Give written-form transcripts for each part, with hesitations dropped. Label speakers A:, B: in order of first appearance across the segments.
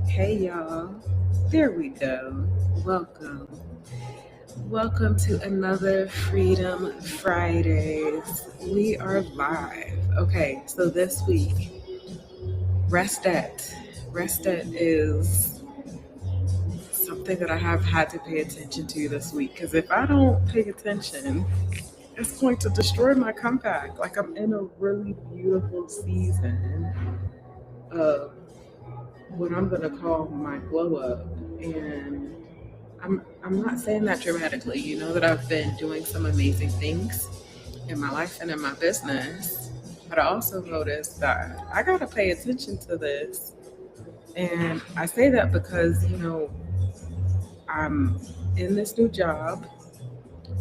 A: Hey y'all, there we go. Welcome. Welcome to another Freedom Fridays. We are live. Okay, so this week, Restet. Restet is something that I have had to pay attention to this week because if I don't pay attention, it's going to destroy my comeback. Like I'm in a really beautiful season of what I'm gonna call my glow up. And I'm not saying that dramatically. You know that I've been doing some amazing things in my life and in my business. But I also noticed that I gotta pay attention to this. And I say that because, I'm in this new job.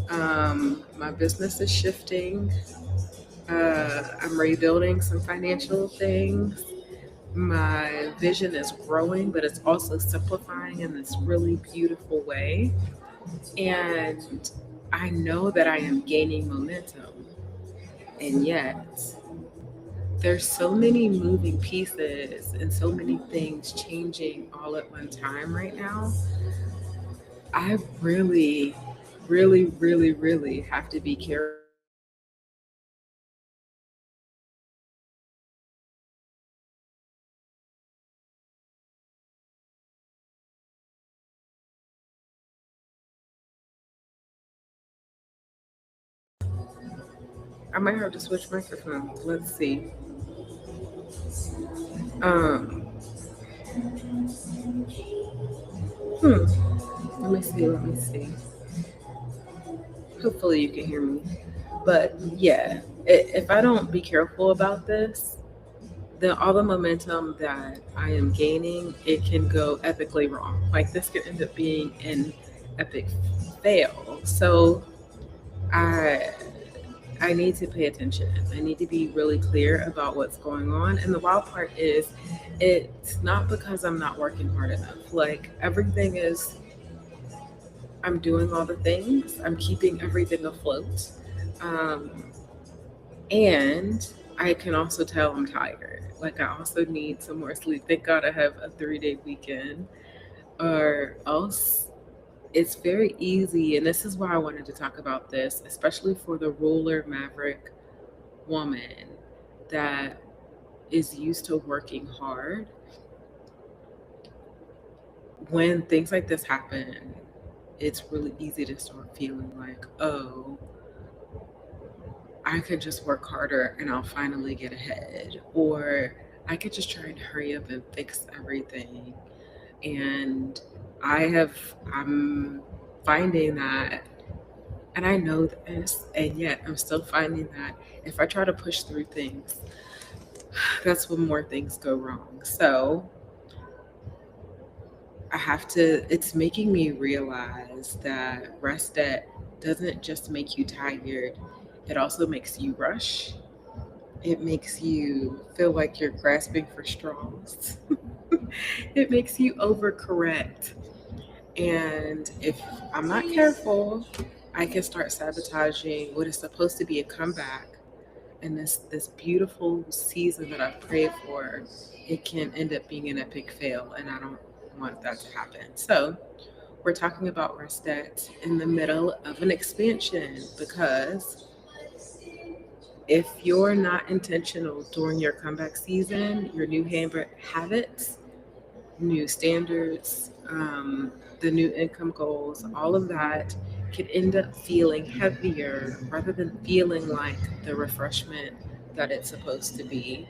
A: My business is shifting. I'm rebuilding some financial things. My vision is growing, but it's also simplifying in this really beautiful way. And I know that I am gaining momentum. And yet, there's so many moving pieces and so many things changing all at one time right now. I really have to be careful. I might have to switch microphones. Let's see. Um, let me see. Let me see. Hopefully, you can hear me. But yeah, if I don't be careful about this, then all the momentum that I am gaining, it can go epically wrong. Like this could end up being an epic fail. So I I need to pay attention. I need to be really clear about what's going on. And the wild part is it's not because I'm not working hard enough. Like everything is I'm doing all the things. I'm keeping everything afloat. Um, And I can also tell I'm tired. Like I also need some more sleep. Thank God I have a 3-day weekend, or else it's very easy. And this is why I wanted to talk about this, especially for the ruler maverick woman that is used to working hard. When things like this happen, it's really easy to start feeling like, oh, I could just work harder and I'll finally get ahead. Or I could just try and hurry up and fix everything. And I'm finding that, and I know this, and yet I'm still finding that if I try to push through things, that's when more things go wrong. So it's making me realize that rest at doesn't just make you tired, it also makes you rush. It makes you feel like you're grasping for straws. It makes you overcorrect. And if I'm not careful, I can start sabotaging what is supposed to be a comeback. And this beautiful season that I've prayed for, it can end up being an epic fail. And I don't want that to happen. So we're talking about Restet in the middle of an expansion because if you're not intentional during your comeback season, your new habits, new standards, the new income goals, all of that could end up feeling heavier rather than feeling like the refreshment that it's supposed to be.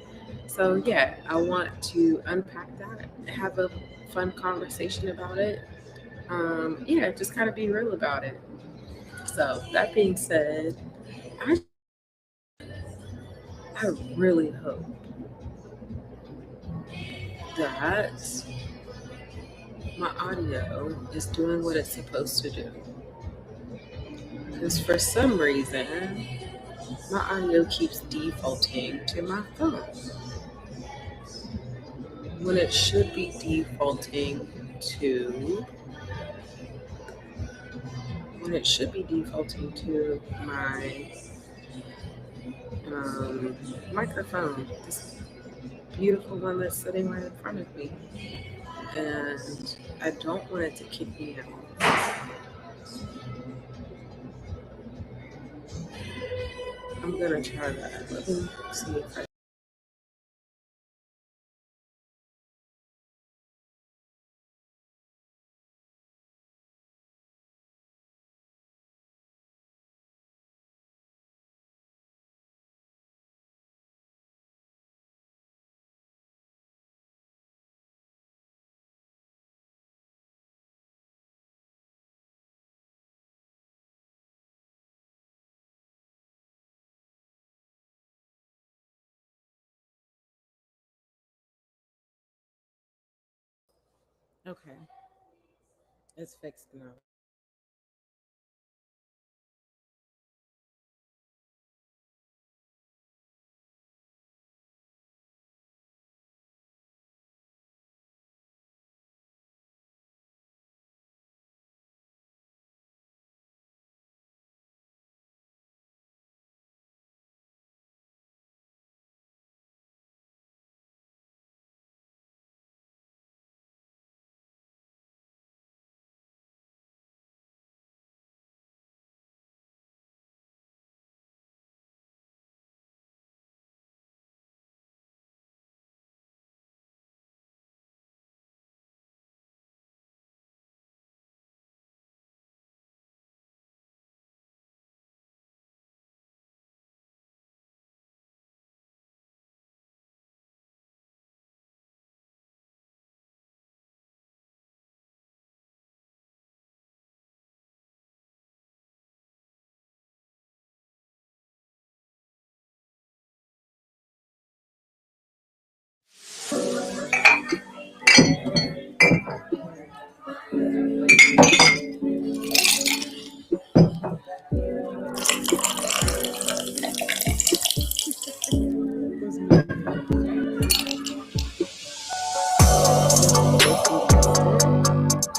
A: So, yeah, I want to unpack that, have a fun conversation about it. Yeah, just kind of be real about it. So, that being said, I, I really hope that my audio is doing what it's supposed to do. Because for some reason, my audio keeps defaulting to my phone when it should be defaulting to my microphone. beautiful one that's sitting right in front of me. And I don't want it to kick me out. I'm gonna try that. Let me see if I. Okay, it's fixed now.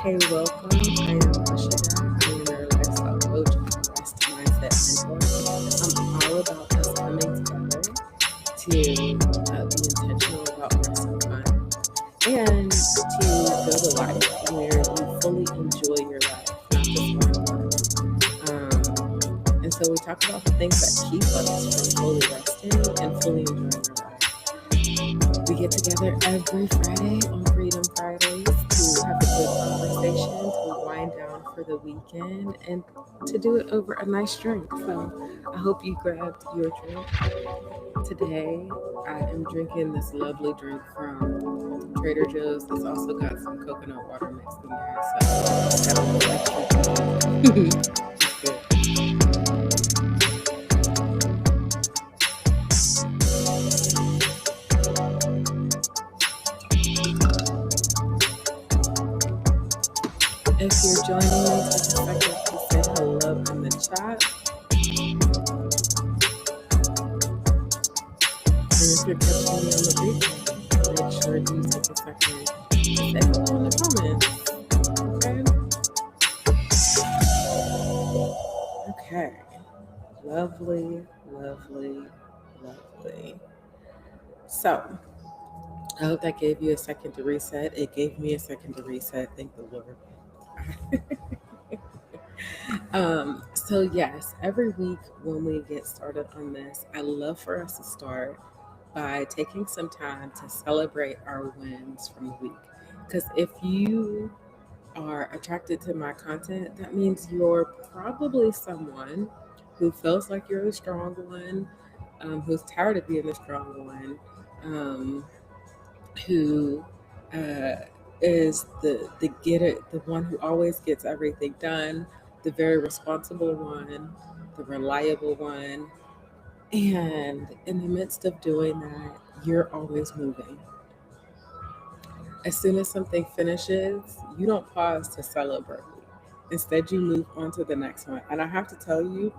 A: Hey, welcome. I am Rashidat. I am your lifestyle coach and rest mindset mentor. I'm all about us coming together to be intentional about resting time and to build a life where you fully enjoy your life, not just one. And so we talk about the things that keep us from fully resting and fully enjoying our life. We get together every Friday on Freedom Fridays to have a good conversation, to wind down for the weekend, and to do it over a nice drink. So I hope you grabbed your drink. Today, I am drinking this lovely drink from Trader Joe's. It's also got some coconut water mixed in there, so it's got a little extra. It's good. If you're joining me, take a second to say hello in the chat. And if you're catching me on the replay, make sure you take a second to say hello in the comments. Okay. Okay. Lovely, lovely, lovely. So, I hope that gave you a second to reset. It gave me a second to reset. Thank the Lord. So yes, every week when we get started on this, I love for us to start by taking some time to celebrate our wins from the week. Because if you are attracted to my content, that means you're probably someone who feels like you're the strong one, who's tired of being the strong one, um, who uh, is the getter, the one who always gets everything done, the very responsible one, the reliable one. And in the midst of doing that, you're always moving. As soon as something finishes, you don't pause to celebrate. Instead, you move on to the next one. And I have to tell you,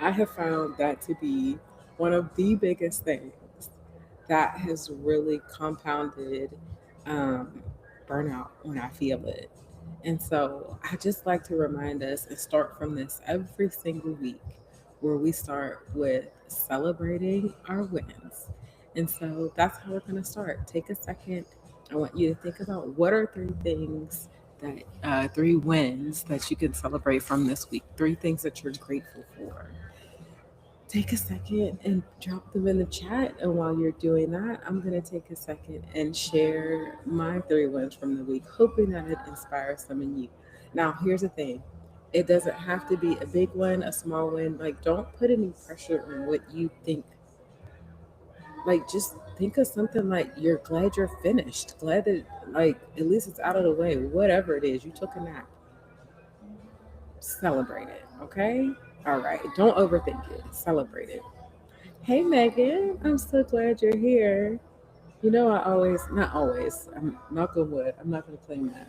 A: I have found that to be one of the biggest things that has really compounded um, burnout when I feel it. And so I just like to remind us and start from this every single week where we start with celebrating our wins. And so that's how we're going to start. Take a second. I want you to think about what are three things that, three wins that you can celebrate from this week, three things that you're grateful for. Take a second and drop them in the chat. And while you're doing that, I'm going to take a second and share my three wins from the week, hoping that it inspires some in you. Now, here's the thing, it doesn't have to be a big one, a small win. Like, don't put any pressure on what you think. Like, just think of something like you're glad you're finished, glad that, like, at least it's out of the way. Whatever it is, you took a nap, celebrate it, okay? All right, don't overthink it, celebrate it. Hey Megan, I'm so glad you're here. You know, I always, not always, I'm knock on wood, I'm not going to claim that,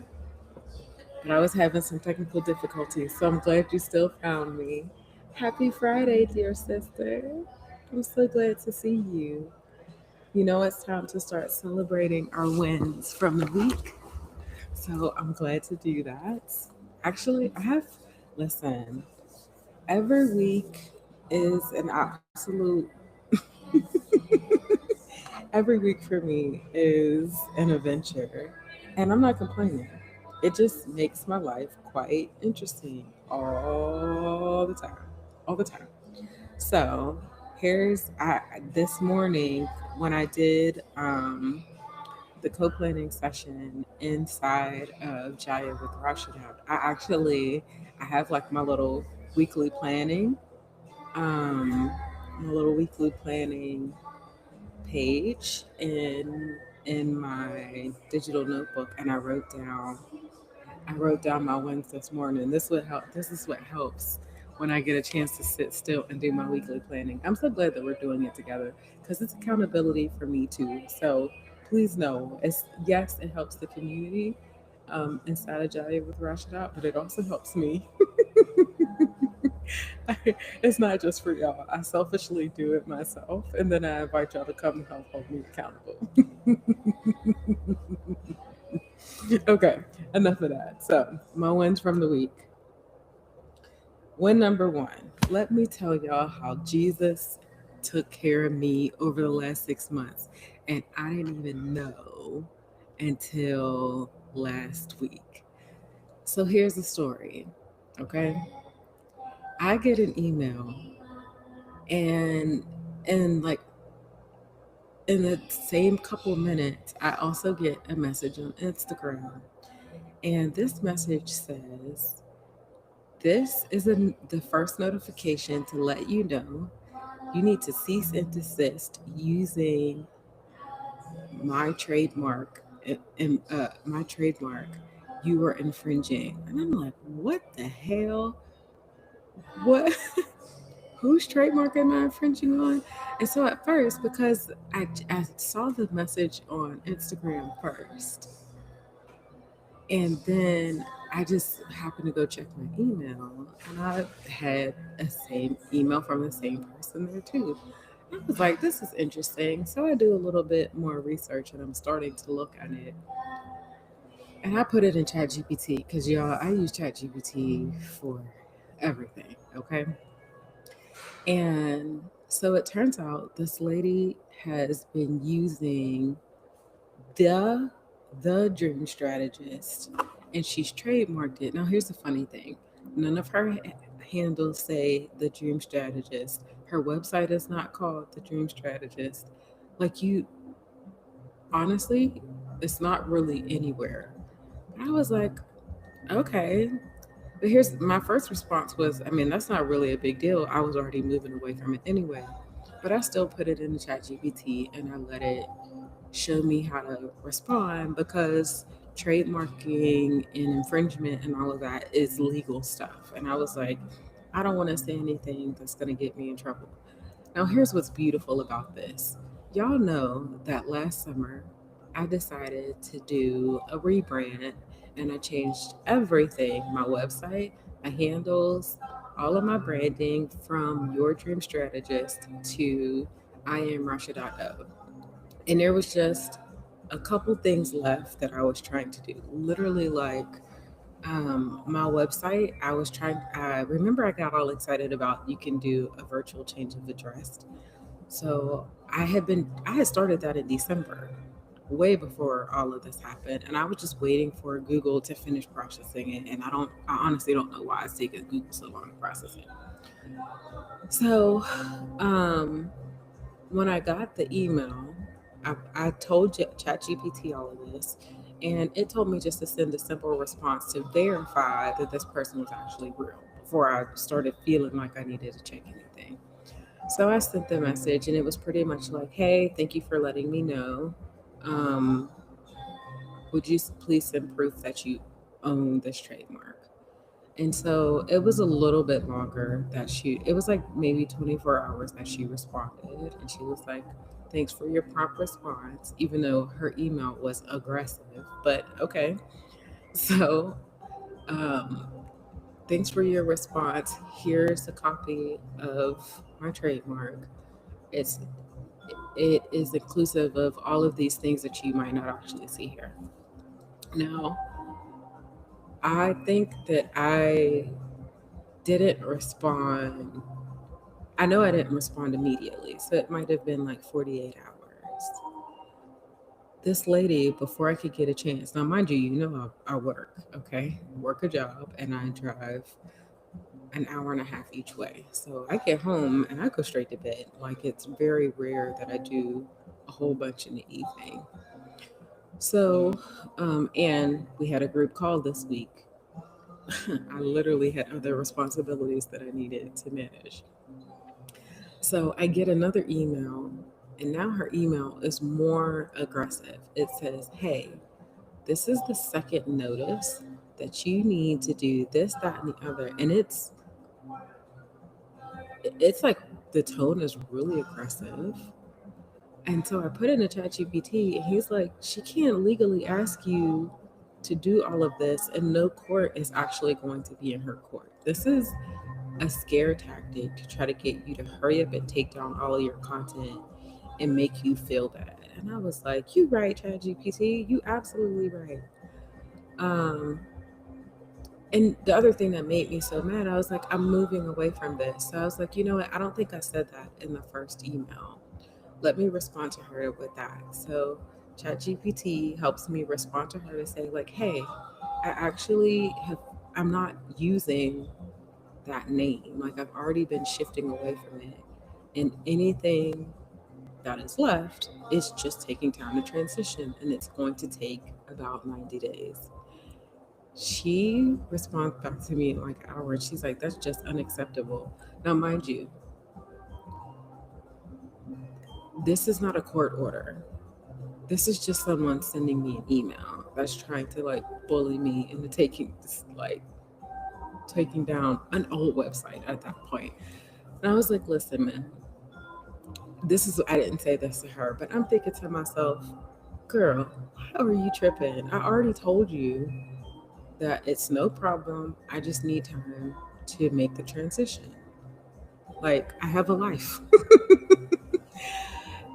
A: but I was having some technical difficulties, so I'm glad you still found me. Happy Friday, dear sister. I'm so glad to see you. You know, it's time to start celebrating our wins from the week, so I'm glad to do that. Actually, listen, every week is an absolute every week for me is an adventure, and I'm not complaining. It just makes my life quite interesting all the time, all the time. So this morning when I did the co-planning session inside of Jaya with Rashidat, I have like um, my little weekly planning page in my digital notebook, and I wrote down my wins this morning. This is what helps when I get a chance to sit still and do my weekly planning. I'm so glad that we're doing it together because it's accountability for me too. So please know, yes, it helps the community inside of Jaya with Rashida, but it also helps me. It's not just for y'all. I selfishly do it myself, and then I invite y'all to come and help hold me accountable. Okay, enough of that. So, my wins from the week. Win number one. Let me tell y'all how Jesus took care of me over the last 6 months. And I didn't even know until last week. So, here's the story. Okay. I get an email, and like in the same couple minutes, I also get a message on Instagram. And this message says, this is the first notification to let you know you need to cease and desist using my trademark. My trademark, you are infringing. And I'm like, what the hell? What? Whose trademark am I infringing on? And so at first, because I saw the message on Instagram first, and then I just happened to go check my email, and I had a same email from the same person there too. I was like, this is interesting. So I do a little bit more research, and I'm starting to look at it. And I put it in ChatGPT because y'all, I use ChatGPT for everything. Okay. And so it turns out this lady has been using the dream strategist, and she's trademarked it. Now here's the funny thing. None of her handles say the dream strategist. Her website is not called the dream strategist. Like, you honestly, it's not really anywhere. I was like, okay. But here's my first response was, I mean, that's not really a big deal. I was already moving away from it anyway. But I still put it in the chat GPT and I let it show me how to respond, because trademarking and infringement and all of that is legal stuff. And I was like, I don't want to say anything that's going to get me in trouble. Now, here's what's beautiful about this. Y'all know that last summer I decided to do a rebrand, and I changed everything, my website, my handles, all of my branding, from Your Dream Strategist to I Am Rashidat. And there was just a couple things left that I was trying to do. Literally, like, my website, I remember I got all excited about you can do a virtual change of address. So I had started that in December, way before all of this happened, and I was just waiting for Google to finish processing it. And I honestly don't know why it's taking Google so long to process it. So, um, when I got the email, I told ChatGPT all of this, and it told me just to send a simple response to verify that this person was actually real before I started feeling like I needed to check anything. So I sent the message, and it was pretty much like, "Hey, thank you for letting me know. Um, would you please send proof that you own this trademark?" And so it was a little bit longer that it was like maybe 24 hours that she responded. And she was like, "Thanks for your prompt response," even though her email was aggressive, but okay. So, um, thanks for your response. Here's a copy of my trademark. It's it is inclusive of all of these things that you might not actually see here. Now, I think that I didn't respond. I know I didn't respond immediately, so it might have been like 48 hours. This lady, before I could get a chance, now mind you, I work, okay? Work a job and I drive an hour and a half each way. So I get home and I go straight to bed. Like it's very rare that I do a whole bunch in the evening. So, and we had a group call this week. I literally had other responsibilities that I needed to manage. So I get another email, and now her email is more aggressive. It says, "Hey, this is the second notice that you need to do this, that, and the other." And it's like the tone is really aggressive. And so I put in a chat GPT, and he's like, "She can't legally ask you to do all of this, and no court is actually going to be in her court. This is a scare tactic to try to get you to hurry up and take down all of your content and make you feel bad." And I was like, "You right, ChatGPT. You absolutely right." Um, and the other thing that made me so mad, I was like, "I'm moving away from this." So I was like, "You know what? I don't think I said that in the first email. Let me respond to her with that." So ChatGPT helps me respond to her to say, like, "Hey, I actually have. I'm not using that name. Like I've already been shifting away from it. And anything that is left is just taking time to transition, and it's going to take about 90 days." She responds back to me in like hours. She's like, "That's just unacceptable." Now, mind you, this is not a court order. This is just someone sending me an email that's trying to like bully me into taking down an old website at that point. And I was like, "Listen, man, I didn't say this to her, but I'm thinking to myself, girl, how are you tripping? I already told you that it's no problem. I just need time to make the transition. Like, I have a life."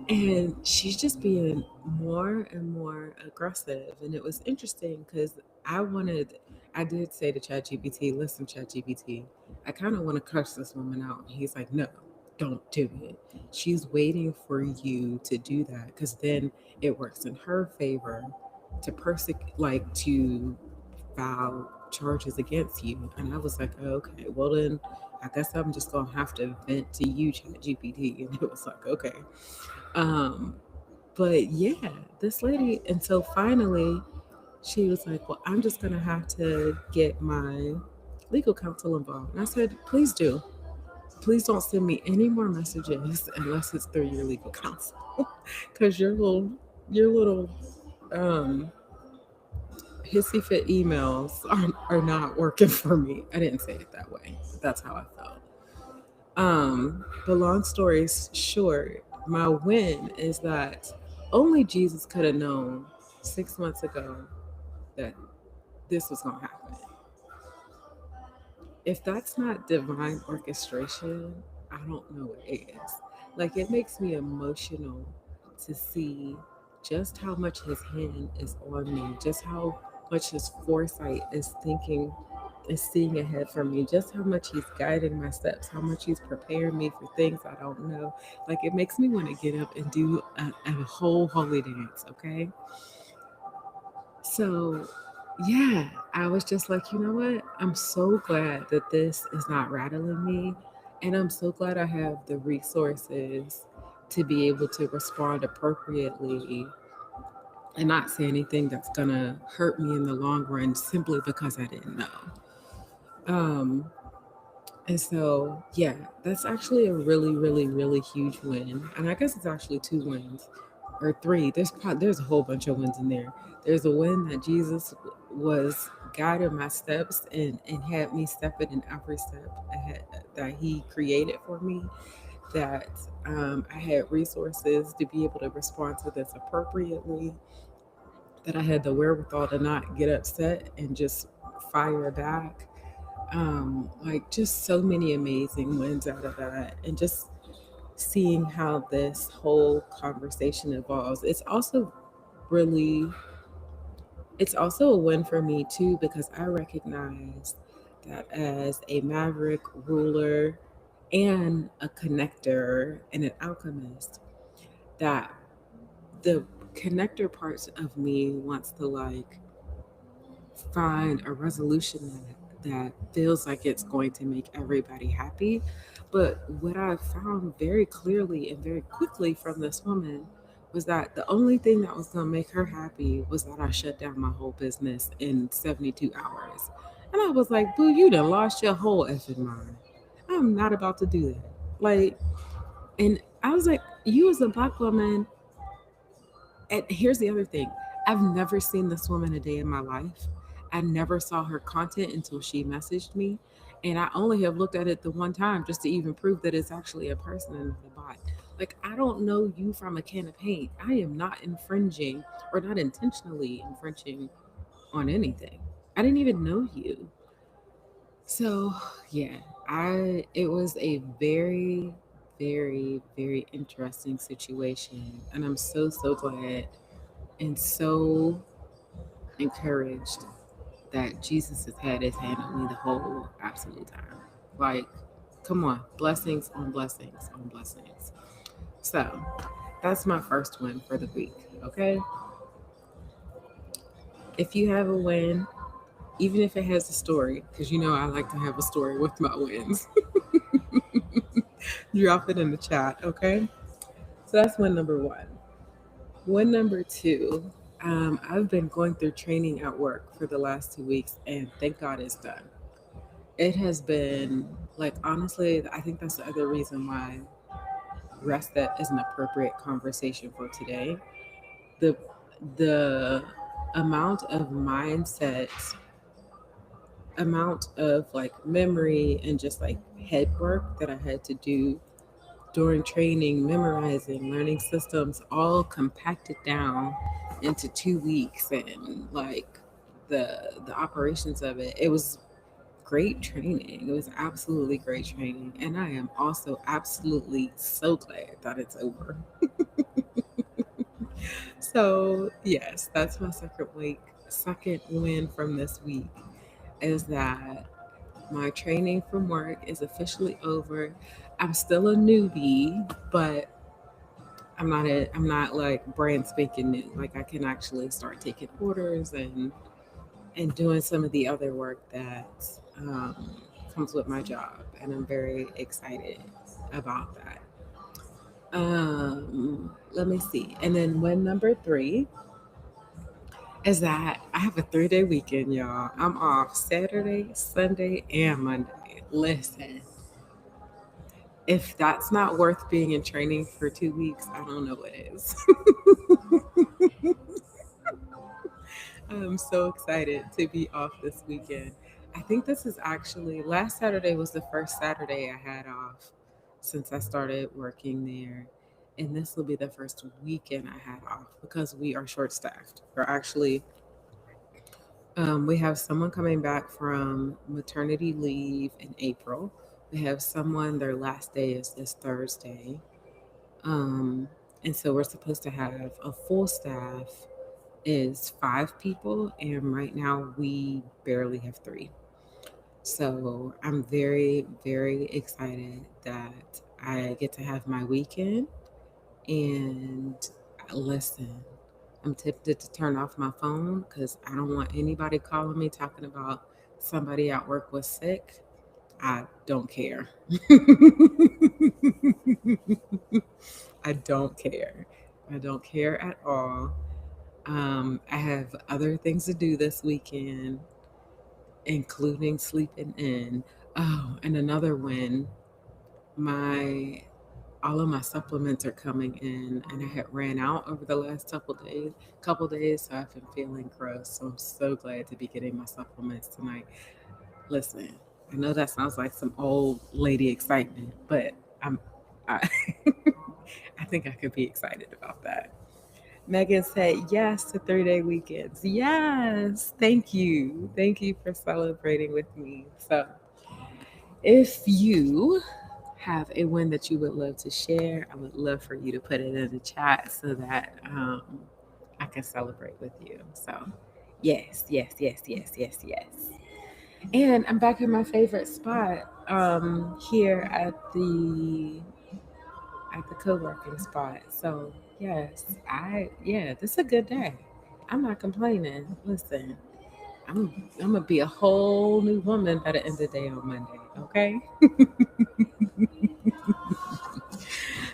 A: And she's just being more and more aggressive. And it was interesting because I did say to ChatGPT, "Listen, ChatGPT, I kind of want to curse this woman out." He's like, "No, don't do it. She's waiting for you to do that because then it works in her favor to to file charges against you." And I was like, "Oh, okay, well then I guess I'm just gonna have to vent to you, ChatGPT." And it was like, "Okay." Um, but yeah, this lady, and so finally she was like, "Well, I'm just gonna have to get my legal counsel involved." And I said, "Please do. Please don't send me any more messages unless it's through your legal counsel." Because your little um hissy fit emails are not working for me. I didn't say it that way. But that's how I felt. But long story short, my win is that only Jesus could have known 6 months ago that this was going to happen. If that's not divine orchestration, I don't know what is. Like, it makes me emotional to see just how much his hand is on me, just how much his foresight is thinking is seeing ahead for me, just how much he's guiding my steps, how much he's preparing me for things I don't know. Like it makes me want to get up and do a whole holy dance, okay? So, yeah, I was just like, you know what? I'm so glad that this is not rattling me. And I'm so glad I have the resources to be able to respond appropriately and not say anything that's going to hurt me in the long run simply because I didn't know. Um, and so, yeah, that's actually a really, really, really huge win. And I guess it's actually two wins or three. There's a whole bunch of wins in there. There's a win that Jesus was guiding my steps and had me stepping in every step ahead that He created for me. That I had resources to be able to respond to this appropriately. That I had the wherewithal to not get upset and just fire back. Like just so many amazing wins out of that, and just seeing how this whole conversation evolves. Really it's also a win for me too, because I recognize that as a maverick ruler and a connector and an alchemist, that the connector parts of me wants to like find a resolution that feels like it's going to make everybody happy. But what I found very clearly and very quickly from this woman was that the only thing that was going to make her happy was that I shut down my whole business in 72 hours. And I was like, boo, you done lost your whole effing mind. I'm not about to do that. Like, and I was like, you as a black woman, and here's the other thing, I've never seen this woman a day in my life. I never saw her content until she messaged me. And I only have looked at it the one time just to even prove that it's actually a person and not a bot. Like, I don't know you from a can of paint. I am not infringing or not intentionally infringing on anything. I didn't even know you. So, yeah, it was a very, very, very interesting situation. And I'm so, so glad and so encouraged that Jesus has had his hand on me the whole absolute time. Like, come on, blessings on blessings on blessings. So, that's my first win for the week, okay? If you have a win, even if it has a story, because you know I like to have a story with my wins, drop it in the chat, okay? So that's win number one. Win number two, I've been going through training at work for the last 2 weeks, and thank God it's done. It has been like, honestly, I think that's the other reason why rest that is an appropriate conversation for today. The the amount of mindset, amount of like memory and just like head work that I had to do during training, memorizing, learning systems, all compacted down into 2 weeks, and like the operations of it. It was great training. It was absolutely great training. And I am also absolutely so glad that it's over. So, yes, that's my second week. Second win from this week is that my training from work is officially over. I'm still a newbie, but I'm not like brand spanking new. Like I can actually start taking orders and doing some of the other work that comes with my job, and I'm very excited about that. Let me see. And then win number three is that I have a 3 day weekend, y'all. I'm off Saturday, Sunday, and Monday. Listen, if that's not worth being in training for 2 weeks, I don't know what is. I'm so excited to be off this weekend. I think this is actually, last Saturday was the first Saturday I had off since I started working there. And this will be the first weekend I had off because we are short staffed. We're actually, we have someone coming back from maternity leave in April. We have someone, their last day is this Thursday. Um, and so we're supposed to have a full staff is 5 people, and right now we barely have 3. So I'm very, very excited that I get to have my weekend. And listen, I'm tempted to turn off my phone because I don't want anybody calling me talking about somebody at work was sick. I don't care. I don't care. I don't care at all. I have other things to do this weekend, including sleeping in. Oh, and another one, my all of my supplements are coming in, and I had ran out over the last couple days, so I've been feeling gross. So I'm so glad to be getting my supplements tonight. Listen, I know that sounds like some old lady excitement, but I I think I could be excited about that. Megan said yes to 3-day weekends. Yes, thank you. Thank you for celebrating with me. So, if you have a win that you would love to share, I would love for you to put it in the chat so that I can celebrate with you. So, yes, yes, yes, yes, yes, yes. And I'm back in my favorite spot here at the co-working spot. So yes, this is a good day. I'm not complaining. Listen, I'm gonna be a whole new woman by the end of the day on Monday. Okay.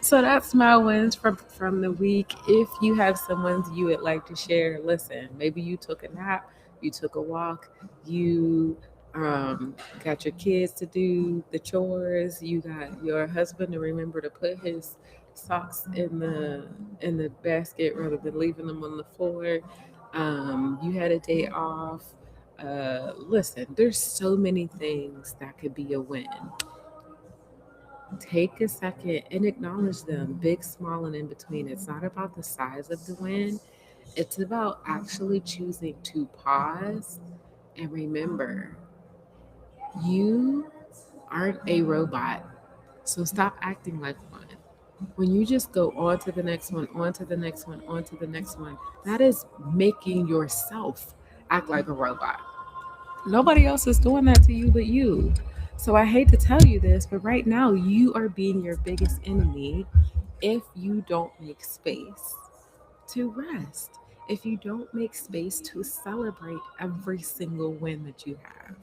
A: So that's my wins from the week. If you have someone you would like to share, listen. Maybe you took a nap, you took a walk, you got your kids to do the chores, you got your husband to remember to put his socks in the basket rather than leaving them on the floor. You had a day off. Listen, there's so many things that could be a win. Take a second and acknowledge them, big, small, and in between. It's not about the size of the win, it's about actually choosing to pause and remember you aren't a robot. So stop acting like one. When you just go on to the next one, on to the next one, on to the next one, that is making yourself act like a robot. Nobody else is doing that to you but you. So I hate to tell you this, but right now you are being your biggest enemy if you don't make space to rest, if you don't make space to celebrate every single win that you have.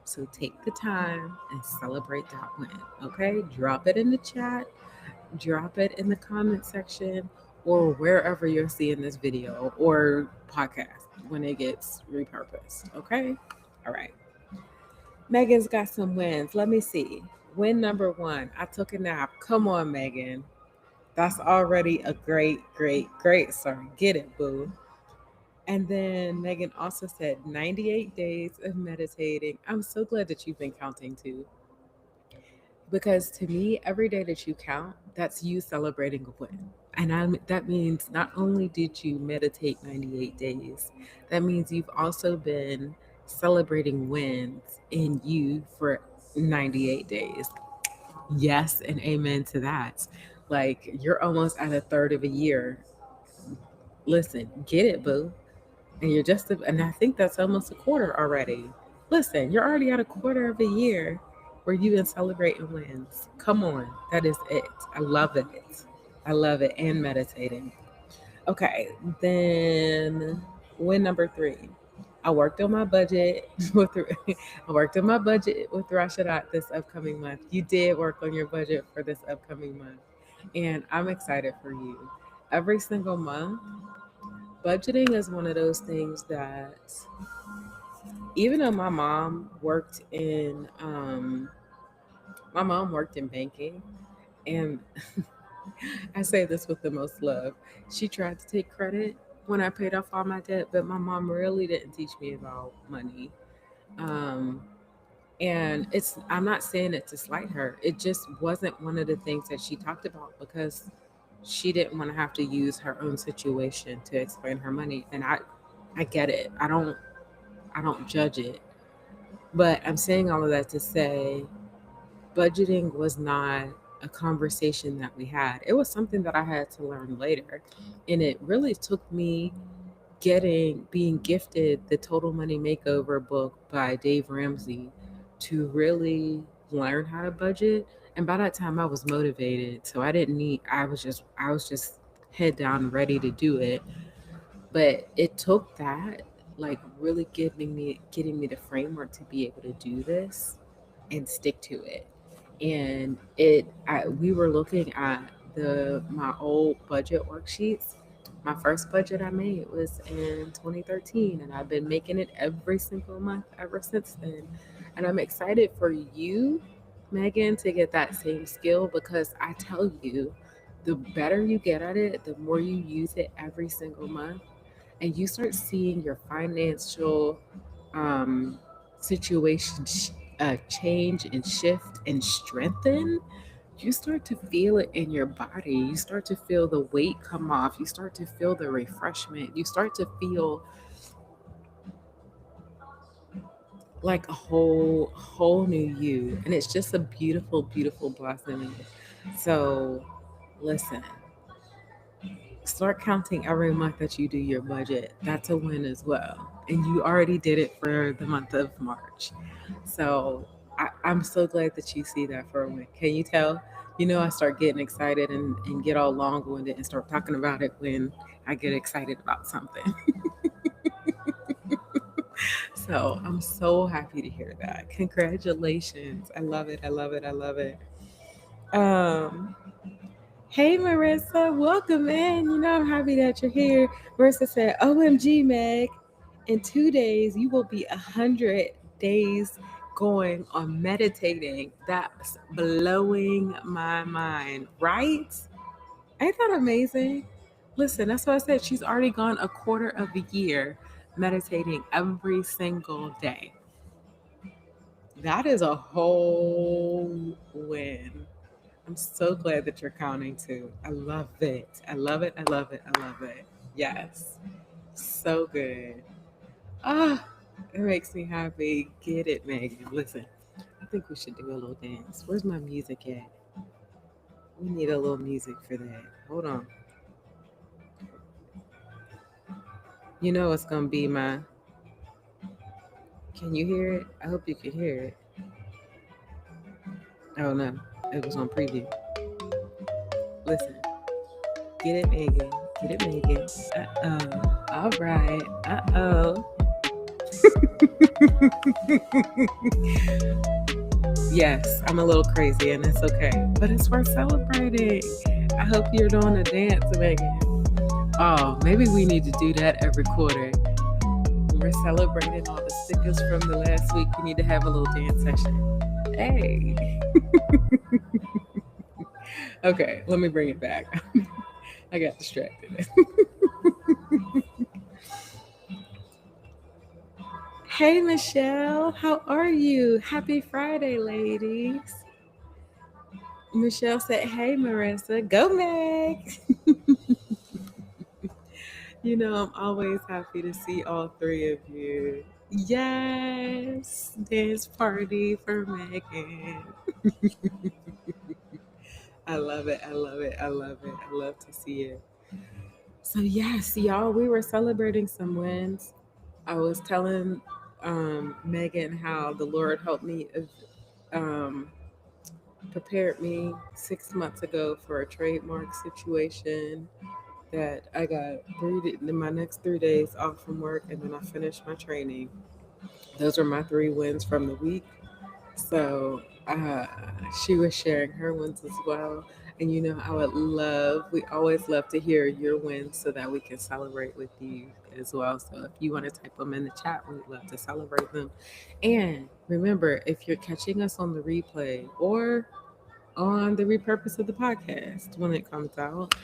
A: So take the time and celebrate that win, okay? Drop it in the chat, drop it in the comment section, or wherever you're seeing this video or podcast when it gets repurposed, okay? All right. Megan's got some wins. Let me see. Win number one, I took a nap. Come on, Megan. That's already a great, great, great start. Get it, boo. And then Megan also said 98 days of meditating. I'm so glad that you've been counting too. Because to me, every day that you count, that's you celebrating a win. And that means not only did you meditate 98 days, that means you've also been celebrating wins in you for 98 days. Yes, and amen to that. Like you're almost at a third of a year. Listen, get it, boo. And and I think that's almost a quarter already. Listen, you're already at a quarter of a year where you've been celebrating wins. Come on, that is it. I love it. I love it. And meditating. Okay, then win number three. I worked on my budget with I worked on my budget with Rashidat this upcoming month. You did work on your budget for this upcoming month, and I'm excited for you. Every single month, budgeting is one of those things that even though my mom worked in banking, and I say this with the most love. She tried to take credit when I paid off all my debt, but my mom really didn't teach me about money. Um, and I'm not saying it to slight her. It just wasn't one of the things that she talked about because she didn't want to have to use her own situation to explain her money. And I get it. I don't judge it. But I'm saying all of that to say budgeting was not a conversation that we had. It was something that I had to learn later. And it really took me being gifted the Total Money Makeover book by Dave Ramsey to really learn how to budget. And by that time I was motivated. So I was just head down ready to do it. But it took that, like, really getting me the framework to be able to do this and stick to it. And we were looking at the my old budget worksheets. My first budget I made was in 2013, and I've been making it every single month ever since then. And I'm excited for you, Megan, to get that same skill, because I tell you, the better you get at it, the more you use it every single month, and you start seeing your financial um, situation change and shift and strengthen. You start to feel it in your body. You start to feel the weight come off. You start to feel the refreshment. You start to feel like a whole new you, and it's just a beautiful, beautiful blessing. So listen, start counting every month that you do your budget. That's a win as well. And you already did it for the month of March. So I'm so glad that you see that for a win. Can you tell? You know, I start getting excited and get all long winded and start talking about it when I get excited about something. So I'm so happy to hear that. Congratulations. I love it. I love it. I love it. Um, Hey Marissa, welcome in. You know I'm happy that you're here. Marissa said, "OMG, Meg, in 2 days you will be 100 days going on meditating. That's blowing my mind, right? Ain't that amazing? Listen, that's what I said. She's already gone a quarter of a year meditating every single day. That is a whole win. I'm so glad that you're counting too. I love it. I love it. I love it. I love it. Yes. So good. Ah, it makes me happy. Get it, Megan. Listen, I think we should do a little dance. Where's my music at? We need a little music for that. Hold on. You know it's gonna be my. Can you hear it? I hope you can hear it. Oh no, it was on preview. Listen, get it, Megan. Get it, Megan. Oh. All right. Oh. Yes, I'm a little crazy and it's okay, but it's worth celebrating. I hope you're doing a dance, Megan. Oh, maybe we need to do that every quarter. We're celebrating all the stickers from the last week. We need to have a little dance session. Hey. Okay, let me bring it back. I got distracted. Hey, Michelle, how are you? Happy Friday, ladies. Michelle said, "Hey, Marissa, go Meg." You know, I'm always happy to see all three of you. Yes, dance party for Megan. I love it. I love it. I love it. I love to see it. So, yes, y'all, we were celebrating some wins. I was telling Megan how the Lord helped me, um, prepared me 6 months ago for a trademark situation that I got in my next 3 days off from work, and then I finished my training. Those are my three wins from the week. So she was sharing her wins as well. And you know, we always love to hear your wins so that we can celebrate with you as well. So if you want to type them in the chat, we'd love to celebrate them. And remember, if you're catching us on the replay or on the repurpose of the podcast when it comes out,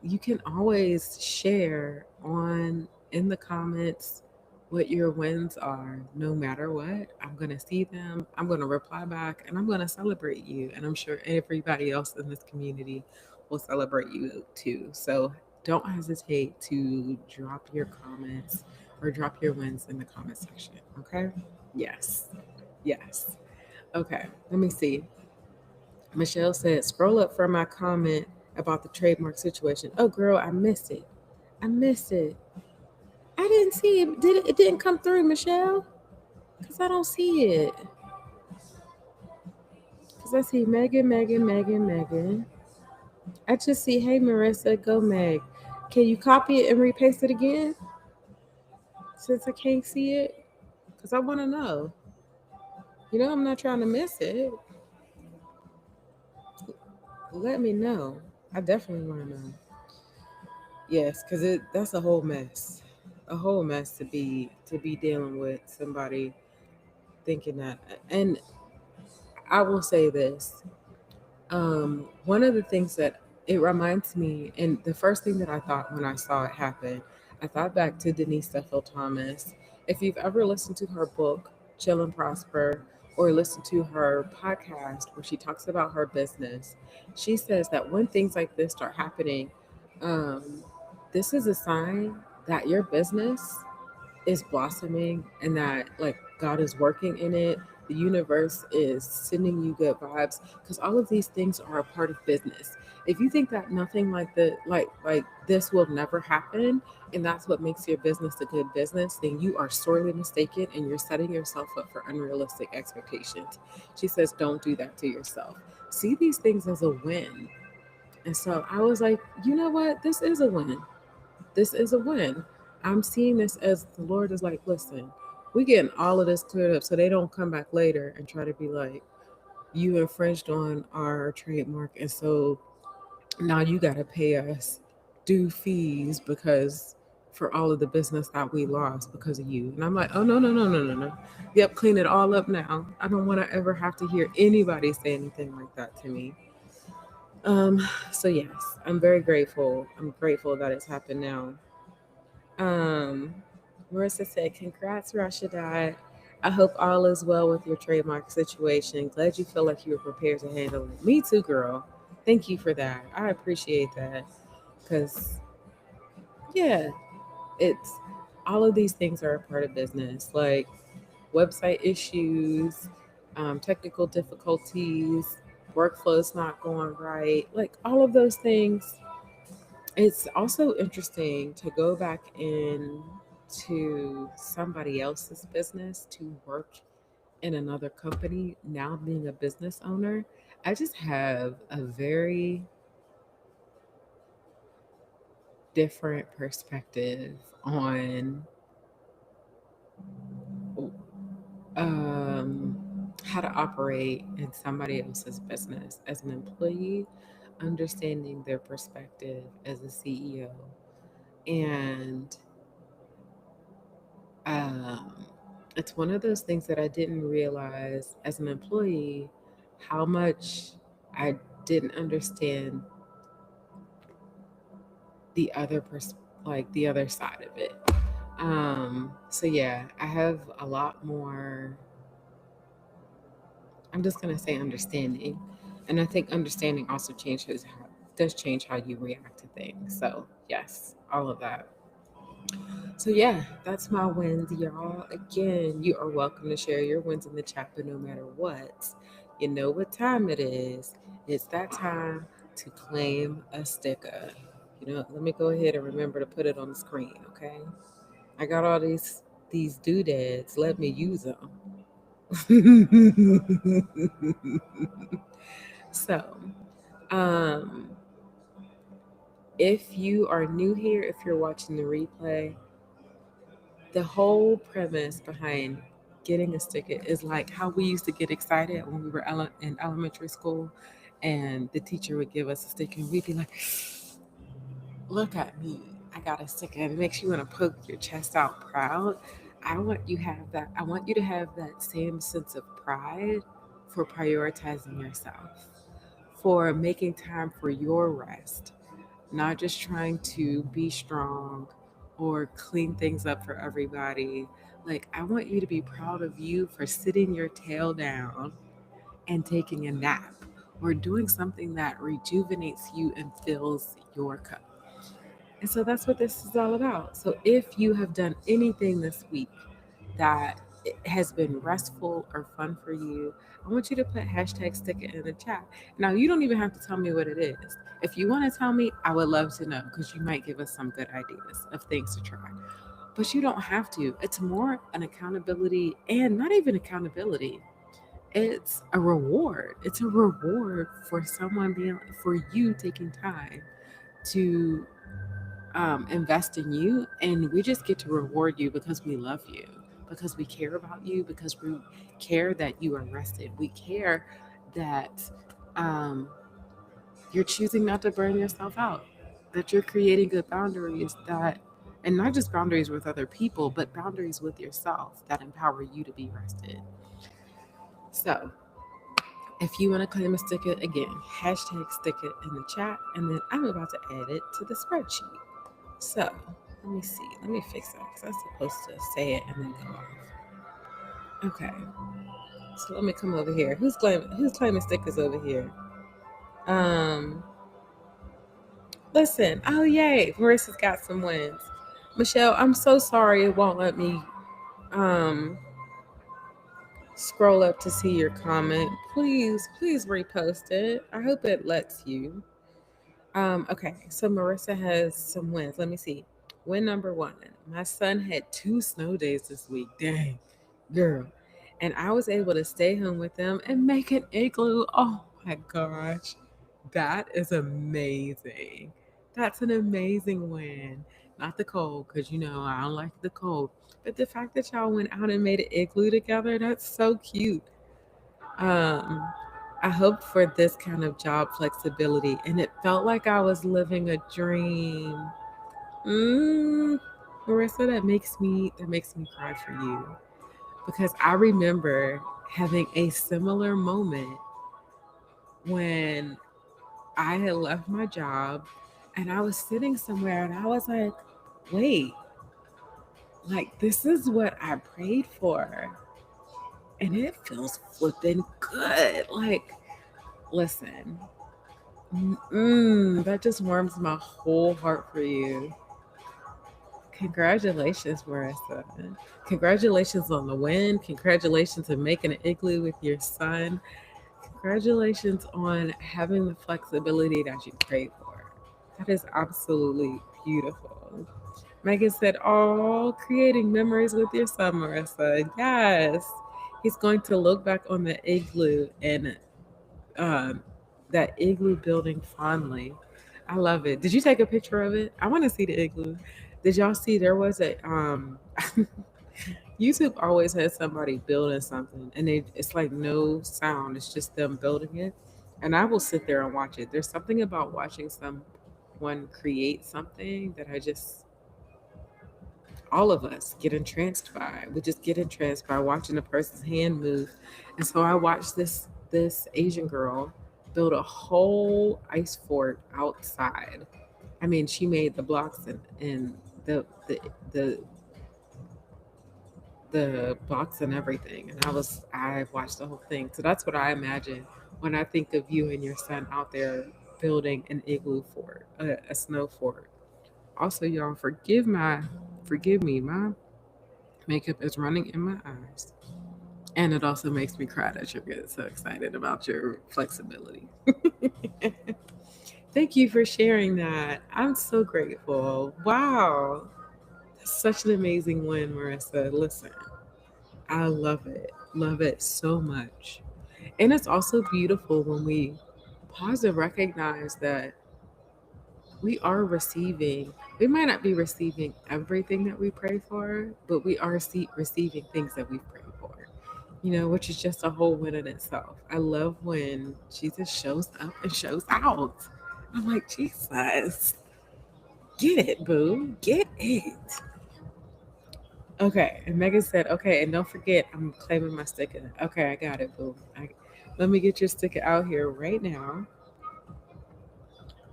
A: you can always share on in the comments what your wins are. No matter what, I'm going to see them, I'm going to reply back, and I'm going to celebrate you, and I'm sure everybody else in this community will celebrate you too. So don't hesitate to drop your comments or drop your wins in the comment section. Okay. Yes. Yes. Okay, let me see. Michelle said, "Scroll up for my comment about the trademark situation." Oh, girl, I missed it. I missed it. I didn't see it. It didn't come through, Michelle? Because I don't see it. Because I see Megan, Megan, Megan, Megan. I just see, hey, Marissa, go Meg. Can you copy it and repaste it again since I can't see it? Because I want to know. I'm not trying to miss it. Let me know. I definitely want to know. Yes, because that's a whole mess. A whole mess to be dealing with somebody thinking that. And I will say this. One of the things that it reminds me, and the first thing that I thought when I saw it happen, I thought back to Denise Duffield Thomas. If you've ever listened to her book, Chill and Prosper, or listened to her podcast where she talks about her business, she says that when things like this start happening, um, this is a sign that your business is blossoming and that like God is working in it. The universe is sending you good vibes because all of these things are a part of business. If you think that nothing like this will never happen and that's what makes your business a good business, then you are sorely mistaken and you're setting yourself up for unrealistic expectations. She says, don't do that to yourself. See these things as a win. And so I was like, you know what? This is a win. This is a win. I'm seeing this as the Lord is like, listen, we getting all of this cleared up so they don't come back later and try to be like, you infringed on our trademark. And so now you got to pay us due fees because for all of the business that we lost because of you. And I'm like, oh, no, no, no, no, no, no. Yep, clean it all up now. I don't want to ever have to hear anybody say anything like that to me. So yes, I'm very grateful. I'm grateful that it's happened now. Um, Marissa said, congrats, Rashidat. I hope all is well with your trademark situation. Glad you feel like you were prepared to handle it. Me too, girl. Thank you for that. I appreciate that. Because, yeah, it's all of these things are a part of business, like website issues, technical difficulties, workflows not going right, like all of those things. It's also interesting to go back into somebody else's business to work in another company now being a business owner. I just have a very different perspective on um, how to operate in somebody else's business as an employee, understanding their perspective as a CEO. And Um, it's one of those things that I didn't realize as an employee how much I didn't understand the like the other side of it. So yeah, I have a lot more. I'm just gonna say understanding, and I think understanding also does change how you react to things. So yes, all of that. So yeah, that's my wins, y'all. Again, you are welcome to share your wins in the chat, but no matter what, you know what time it is. It's that time to claim a sticker. Let me go ahead and remember to put it on the screen, okay? I got all these doodads. Let me use them. So, um, if you are new here, if you're watching the replay, the whole premise behind getting a sticker is like how we used to get excited when we were in elementary school and the teacher would give us a sticker and we'd be like, look at me, I got a sticker. And it makes you want to poke your chest out proud. I want you to have that same sense of pride for prioritizing yourself, for making time for your rest, not just trying to be strong or clean things up for everybody. Like, I want you to be proud of you for sitting your tail down and taking a nap or doing something that rejuvenates you and fills your cup. And so that's what this is all about. So if you have done anything this week that has been restful or fun for you, I want you to put hashtag stick it in the chat. Now, you don't even have to tell me what it is. If you want to tell me, I would love to know because you might give us some good ideas of things to try. But you don't have to. It's more an accountability and not even accountability. it's a reward. It's a reward for for you taking time to invest in you, and we just get to reward you because we love you, because we care about you, because we care that you are rested. We care that um, you're choosing not to burn yourself out, that you're creating good boundaries that, and not just boundaries with other people, but boundaries with yourself that empower you to be rested. So, if you want to claim a sticker again, hashtag stick it in the chat, and then I'm about to add it to the spreadsheet. So, let me see. Let me fix that because I'm supposed to say it and then go off. Okay. So let me come over here. Who's claiming stickers over here? Um, Listen. Oh yay! Marissa's got some wins. Michelle, I'm so sorry it won't let me um scroll up to see your comment. Please repost it. I hope it lets you. Okay, so Marissa has some wins. Let me see. Win number one. My son had 2 snow days this week. Dang, girl. And I was able to stay home with them and make an igloo. Oh my gosh. That is amazing. That's an amazing win. Not the cold, because I don't like the cold. But the fact that y'all went out and made an igloo together, that's so cute. Um, I hoped for this kind of job flexibility, and it felt like I was living a dream. Mm, Marissa, that makes me cry for you because I remember having a similar moment when I had left my job and I was sitting somewhere and I was like, wait, like this is what I prayed for, and it feels flipping good. Like, listen. That just warms my whole heart for you. Congratulations, Marissa. Congratulations on the win. Congratulations on making an igloo with your son. Congratulations on having the flexibility that you prayed for. That is absolutely beautiful. Megan said, "Oh, creating memories with your son, Marissa. Yes. He's going to look back on the igloo and um, that igloo building fondly. I love it. Did you take a picture of it? I want to see the igloo. Did y'all see there was a YouTube always has somebody building something and it's like no sound. It's just them building it. And I will sit there and watch it. There's something about watching someone create something that I just all of us get entranced by. We just get entranced by watching a person's hand move. And so I watched this Asian girl build a whole ice fort outside. I mean, she made the blocks and the the blocks and everything. And I watched the whole thing. So that's what I imagine when I think of you and your son out there building an igloo fort, a snow fort. Also, y'all forgive me, my makeup is running in my eyes. And it also makes me cry that you're getting so excited about your flexibility. Thank you for sharing that. I'm so grateful. Wow. That's such an amazing win, Marissa. Listen, I love it. Love it so much. And it's also beautiful when we pause and recognize that we are receiving, we might not be receiving everything that we pray for, but we are receiving things that we've prayed for, which is just a whole win in itself. I love when Jesus shows up and shows out. I'm like, Jesus, get it, boo, get it. Okay, and Megan said, okay, and don't forget, I'm claiming my sticker. Okay, I got it, boo. Let me get your sticker out here right now.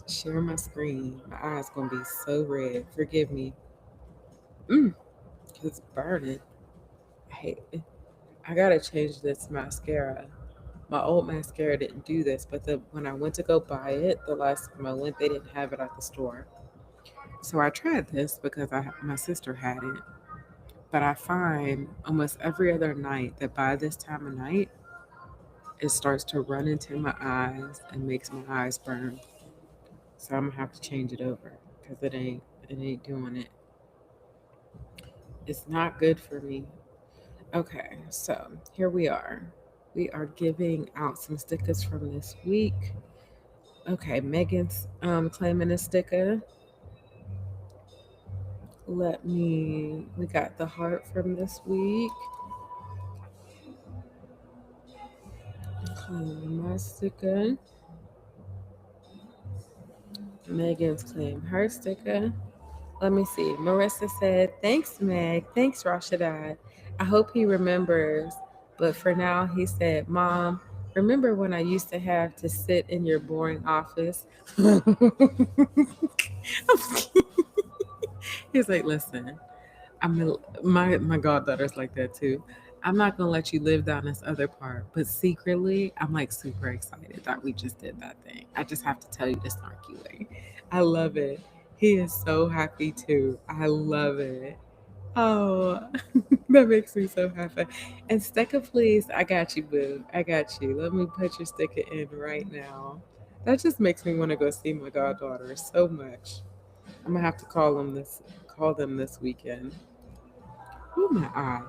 A: Share my screen. My eyes gonna be so red. Forgive me. Mm, it's burning. I hate it. I gotta change this mascara. My old mascara didn't do this, but when I went to go buy it, the last time I went, they didn't have it at the store. So I tried this because my sister had it. But I find almost every other night that by this time of night, it starts to run into my eyes and makes my eyes burn. So I'm gonna have to change it over because it ain't doing it. It's not good for me. Okay, so here we are. We are giving out some stickers from this week. Okay, Megan's claiming a sticker. We got the heart from this week. Claim my sticker. Megan's claim her sticker. Let me see. Marissa said, "Thanks, Meg. Thanks, Rashidat. I hope he remembers. But for now," he said, "Mom, remember when I used to have to sit in your boring office?" He's like, "Listen, my goddaughter's like that too. I'm not gonna let you live down this other part, but secretly, I'm like super excited that we just did that thing. I just have to tell you the snarky way. I love it. He is so happy too. I love it. Oh, that makes me so happy. And sticker, please. I got you, boo. I got you. Let me put your sticker in right now. That just makes me want to go see my goddaughter so much. I'm gonna have to call them this weekend. Oh my eye.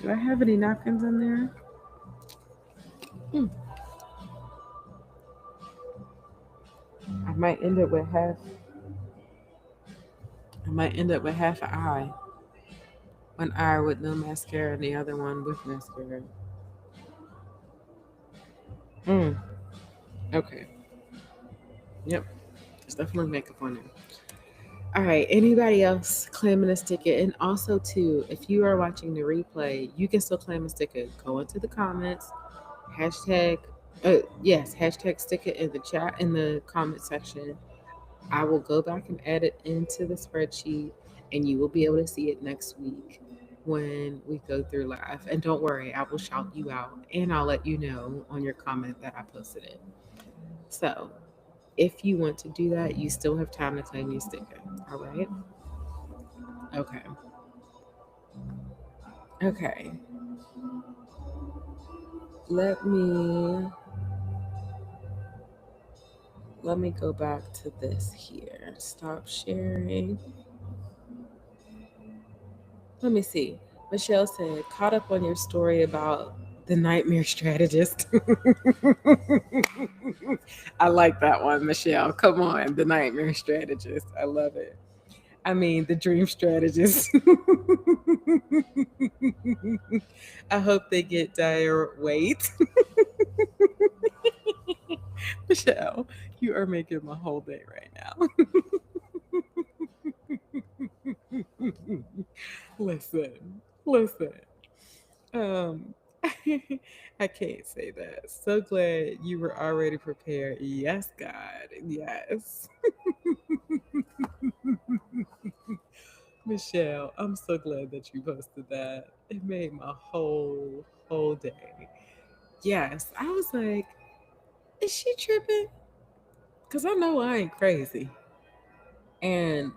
A: Do I have any napkins in there? Hmm. I might end up with half. I might end up with half an eye. One eye with no mascara and the other one with mascara. Mm. Okay. Yep. There's definitely makeup on it. All right. Anybody else claiming a sticker? And also, too, if you are watching the replay, you can still claim a sticker. Go into the comments. Hashtag. Yes. Hashtag sticker in the chat in the comment section. I will go back and add it into the spreadsheet, and you will be able to see it next week when we go through live. And don't worry, I will shout you out and I'll let you know on your comment that I posted it. So if you want to do that, you still have time to claim your sticker. All right. Okay. Okay. Let me let me go back to this here. Stop sharing. Let me see. Michelle said, caught up on your story about the nightmare strategist. I like that one, Michelle. Come on, the nightmare strategist. I love it. I mean, the dream strategist. I hope they get dire weight. Michelle, you are making my whole day right now. Listen, listen. Um, I can't say that. So glad you were already prepared. Yes, God. Yes. Michelle, I'm so glad that you posted that. It made my whole day. Yes. I was like, is she tripping? Because I know I ain't crazy. And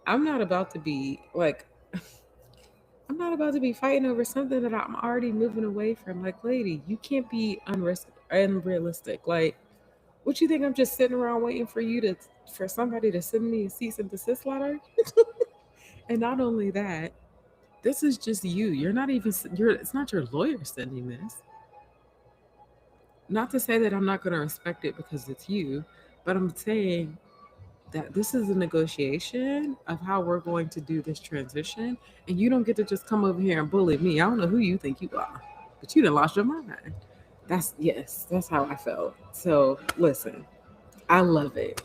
A: I'm not about to be like, I'm not about to be fighting over something that I'm already moving away from. Like, lady, you can't be unrealistic. Like, what you think? I'm just sitting around waiting for somebody to send me a cease and desist letter? And not only that, this is just you. You're not even. It's not your lawyer sending this. Not to say that I'm not going to respect it because it's you, but I'm saying that this is a negotiation of how we're going to do this transition, and you don't get to just come over here and bully me. I don't know who you think you are, but you done lost your mind. That's how I felt. So listen, I love it.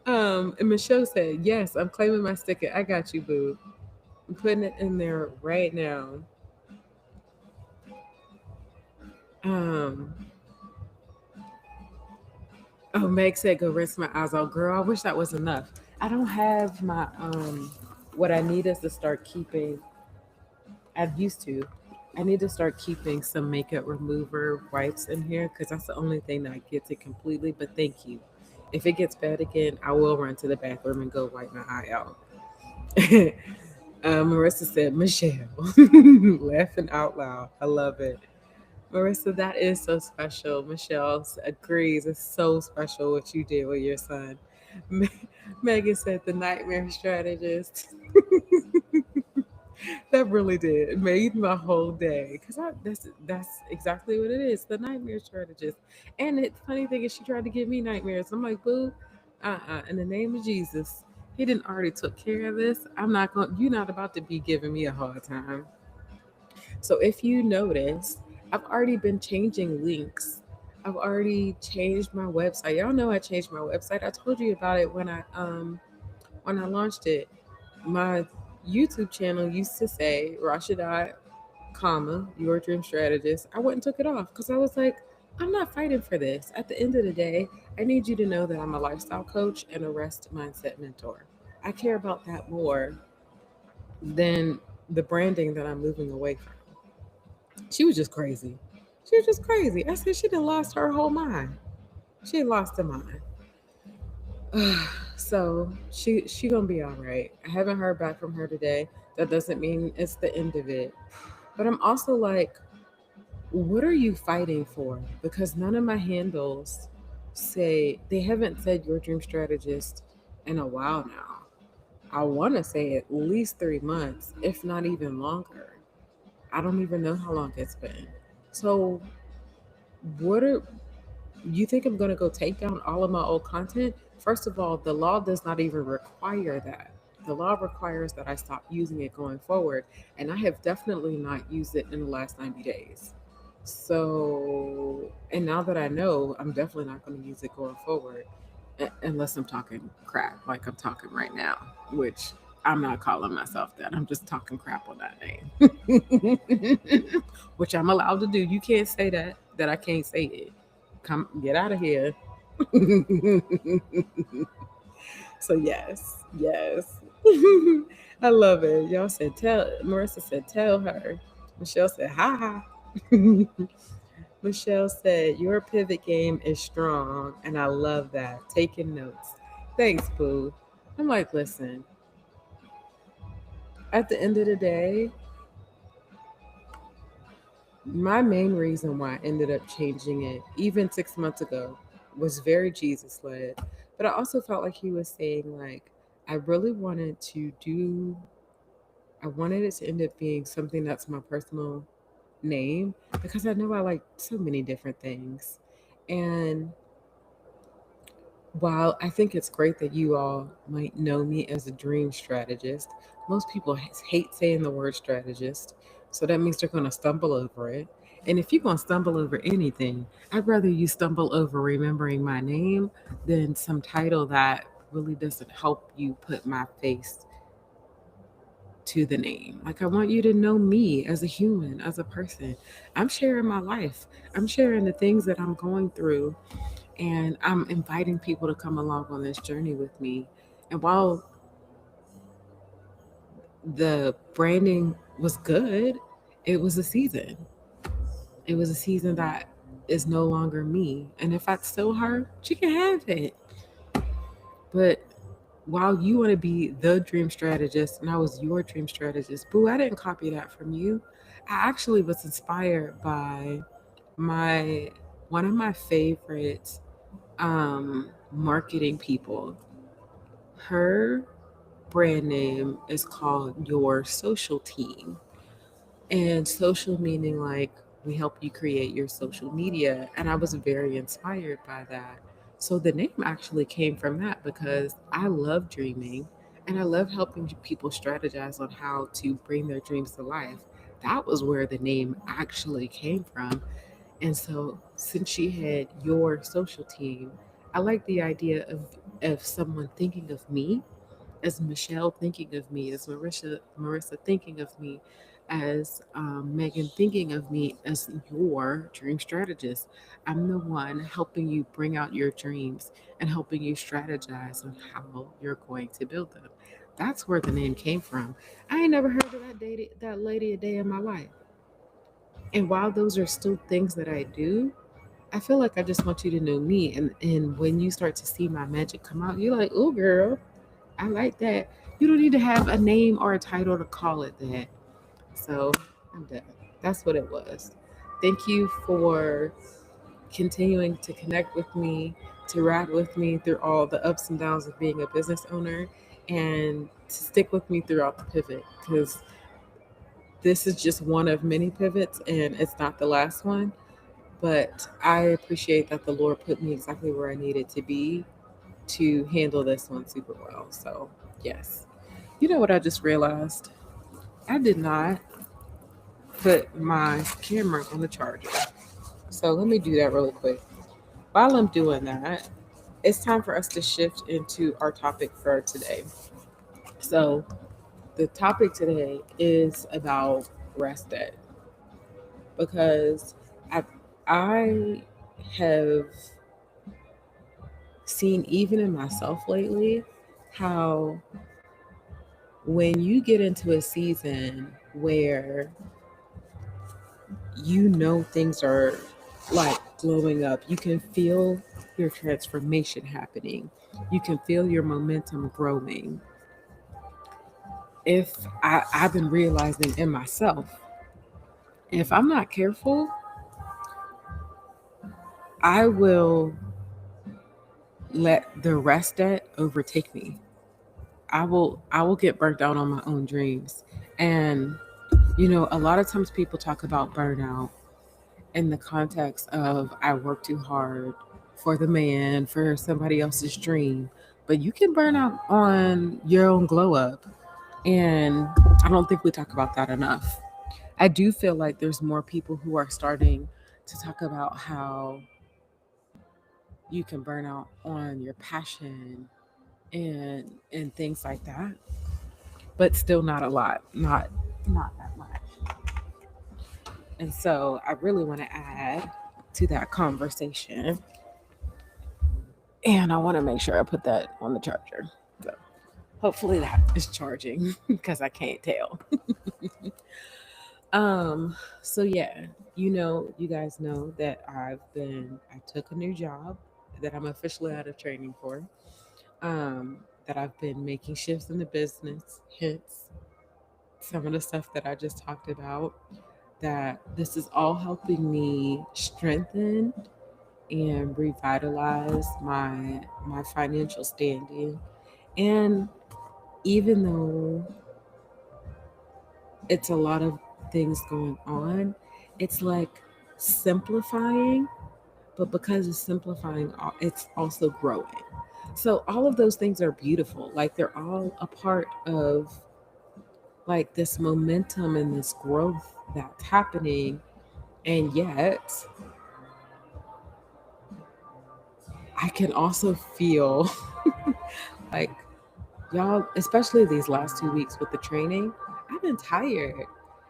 A: And Michelle said, "Yes, I'm claiming my sticker. I got you, boo. I'm putting it in there right now." Um, oh, Meg said, "Go rinse my eyes out, girl. I wish that was enough. I don't have my What I need is to start keeping. I used to. I need to start keeping some makeup remover wipes in here because that's the only thing that gets it completely. But thank you. If it gets bad again, I will run to the bathroom and go wipe my eye out." Marissa said, "Michelle," laughing out loud. I love it. Marissa, that is so special. Michelle agrees. It's so special what you did with your son. Megan said, "The nightmare strategist." That really did. It made my whole day. Cause that's exactly what it is. The nightmare strategist. And the funny thing is she tried to give me nightmares. I'm like, boo, in the name of Jesus. He didn't already took care of this. You're not about to be giving me a hard time. So if you notice, I've already been changing links. I've already changed my website. Y'all know I changed my website. I told you about it when I launched it. My YouTube channel used to say Rashidat, your dream strategist. I went and took it off because I was like, I'm not fighting for this. At the end of the day, I need you to know that I'm a lifestyle coach and a rest mindset mentor. I care about that more than the branding that I'm moving away from. She was just crazy. She was just crazy. I said she done lost her whole mind. She lost her mind. So she gonna be all right. I haven't heard back from her today. That doesn't mean it's the end of it. But I'm also like, what are you fighting for? Because none of my handles they haven't said your dream strategist in a while now. I want to say at least 3 months, if not even longer. I don't even know how long it's been. So, what are you think I'm going to go take down all of my old content? First of all, the law does not even require that. The law requires that I stop using it going forward, and I have definitely not used it in the last 90 days. So, and now that I know, I'm definitely not going to use it going forward unless I'm talking crap like I'm talking right now, which I'm not calling myself that. I'm just talking crap on that name, which I'm allowed to do. You can't say that I can't say it. Come, get out of here. So yes. I love it. Y'all said tell. Marissa said tell her. Michelle said ha ha. Michelle said your pivot game is strong, and I love that. Taking notes. Thanks, boo. I'm like, listen. At the end of the day, my main reason why I ended up changing it, even 6 months ago, was very Jesus led. But I also felt like he was saying, like, I really wanted to do, I wanted it to end up being something that's my personal name because I know I like so many different things. And while I think it's great that you all might know me as a dream strategist, most people hate saying the word strategist. So that means they're going to stumble over it. And if you're going to stumble over anything, I'd rather you stumble over remembering my name than some title that really doesn't help you put my face to the name. Like, I want you to know me as a human, as a person. I'm sharing my life, I'm sharing the things that I'm going through, and I'm inviting people to come along on this journey with me. And while the branding was good, it was a season. It was a season that is no longer me. And if I still her, she can have it. But while you want to be the dream strategist and I was your dream strategist, boo, I didn't copy that from you. I actually was inspired by my one of my favorite marketing people. Her brand name is called Your Social Team. And social meaning like we help you create your social media. And I was very inspired by that. So the name actually came from that because I love dreaming and I love helping people strategize on how to bring their dreams to life. That was where the name actually came from. And so since she had your social team, I like the idea of someone thinking of me as Michelle thinking of me, as Marissa thinking of me, as Megan thinking of me as your dream strategist. I'm the one helping you bring out your dreams and helping you strategize on how you're going to build them. That's where the name came from. I ain't never heard of that lady a day in my life. And while those are still things that I do, I feel like I just want you to know me. And when you start to see my magic come out, you're like, oh, girl, I like that. You don't need to have a name or a title to call it that. So I'm done. That's what it was. Thank you for continuing to connect with me, to ride with me through all the ups and downs of being a business owner, and to stick with me throughout the pivot because this is just one of many pivots, and it's not the last one. But I appreciate that the Lord put me exactly where I needed to be to handle this one super well. So, yes. You know what I just realized? I did not put my camera on the charger. So, let me do that really quick. While I'm doing that, it's time for us to shift into our topic for today. So, the topic today is about rest day because I, I have seen, even in myself lately, how when you get into a season where you know things are like glowing up, you can feel your transformation happening, you can feel your momentum growing. If I've been realizing in myself, if I'm not careful, I will let the rest that overtake me. I will get burnt out on my own dreams. And a lot of times people talk about burnout in the context of I work too hard for the man, for somebody else's dream. But you can burn out on your own glow up. And I don't think we talk about that enough. I do feel like there's more people who are starting to talk about how you can burn out on your passion and things like that, but still not a lot, not that much. And so I really want to add to that conversation, and I want to make sure I put that on the charger. So hopefully that is charging because I can't tell. So yeah, you guys know that I took a new job that I'm officially out of training for. Um, that I've been making shifts in the business, hence some of the stuff that I just talked about. That this is all helping me strengthen and revitalize my financial standing. And even though it's a lot of things going on, it's like simplifying, but because it's simplifying, it's also growing. So all of those things are beautiful. Like they're all a part of like this momentum and this growth that's happening. And yet I can also feel like y'all, especially these last 2 weeks with the training, I've been tired.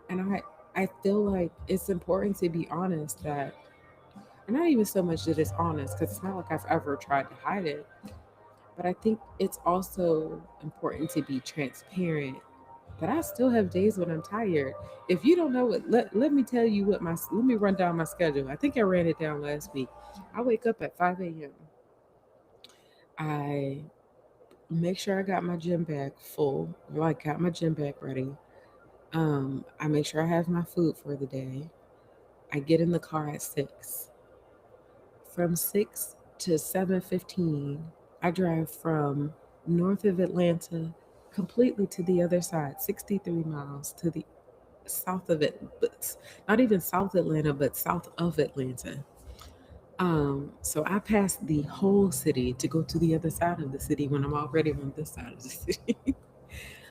A: And I feel like it's important to be honest that, and not even so much that it's honest, because it's not like I've ever tried to hide it, but I think it's also important to be transparent that I still have days when I'm tired. If you don't know what, let me tell you let me run down my schedule. I think I ran it down last week. I wake up at 5 a.m. I make sure I got my gym bag full, like got my gym bag ready. I make sure I have my food for the day. I get in the car at 6. From 6 to 7:15, I drive from north of Atlanta completely to the other side, 63 miles to the south of it, but not even South Atlanta, but south of Atlanta. So I pass the whole city to go to the other side of the city when I'm already on this side of the city.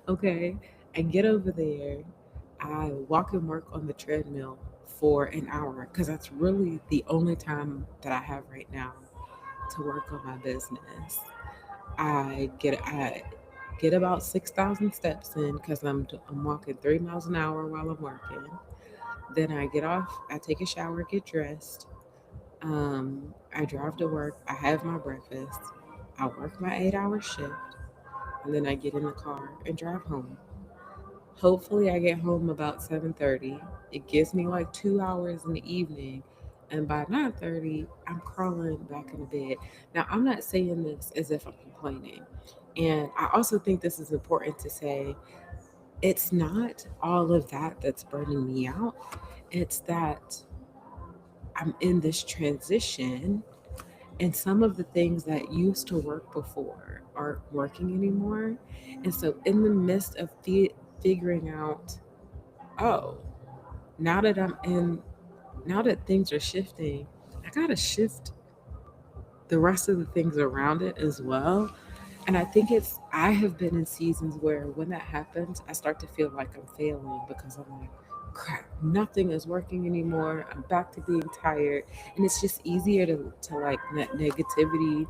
A: Okay. I get over there. I walk and work on the treadmill for an hour because that's really the only time that I have right now to work on my business. I get about 6,000 steps in because I'm walking 3 miles an hour while I'm working. Then I get off. I take a shower, get dressed. Um, I drive to work. I have my breakfast. I work my 8-hour shift, and then I get in the car and drive home. Hopefully, I get home about 7:30. It gives me like 2 hours in the evening, and by 9:30, I'm crawling back in the bed. Now, I'm not saying this as if I'm complaining, and I also think this is important to say. It's not all of that that's burning me out. It's that I'm in this transition, and some of the things that used to work before aren't working anymore. And so, in the midst of figuring out oh, now that I'm in, now that things are shifting, I gotta shift the rest of the things around it as well. And I think I have been in seasons where when that happens, I start to feel like I'm failing because I'm like, crap, nothing is working anymore. I'm back to being tired. And it's just easier to like let negativity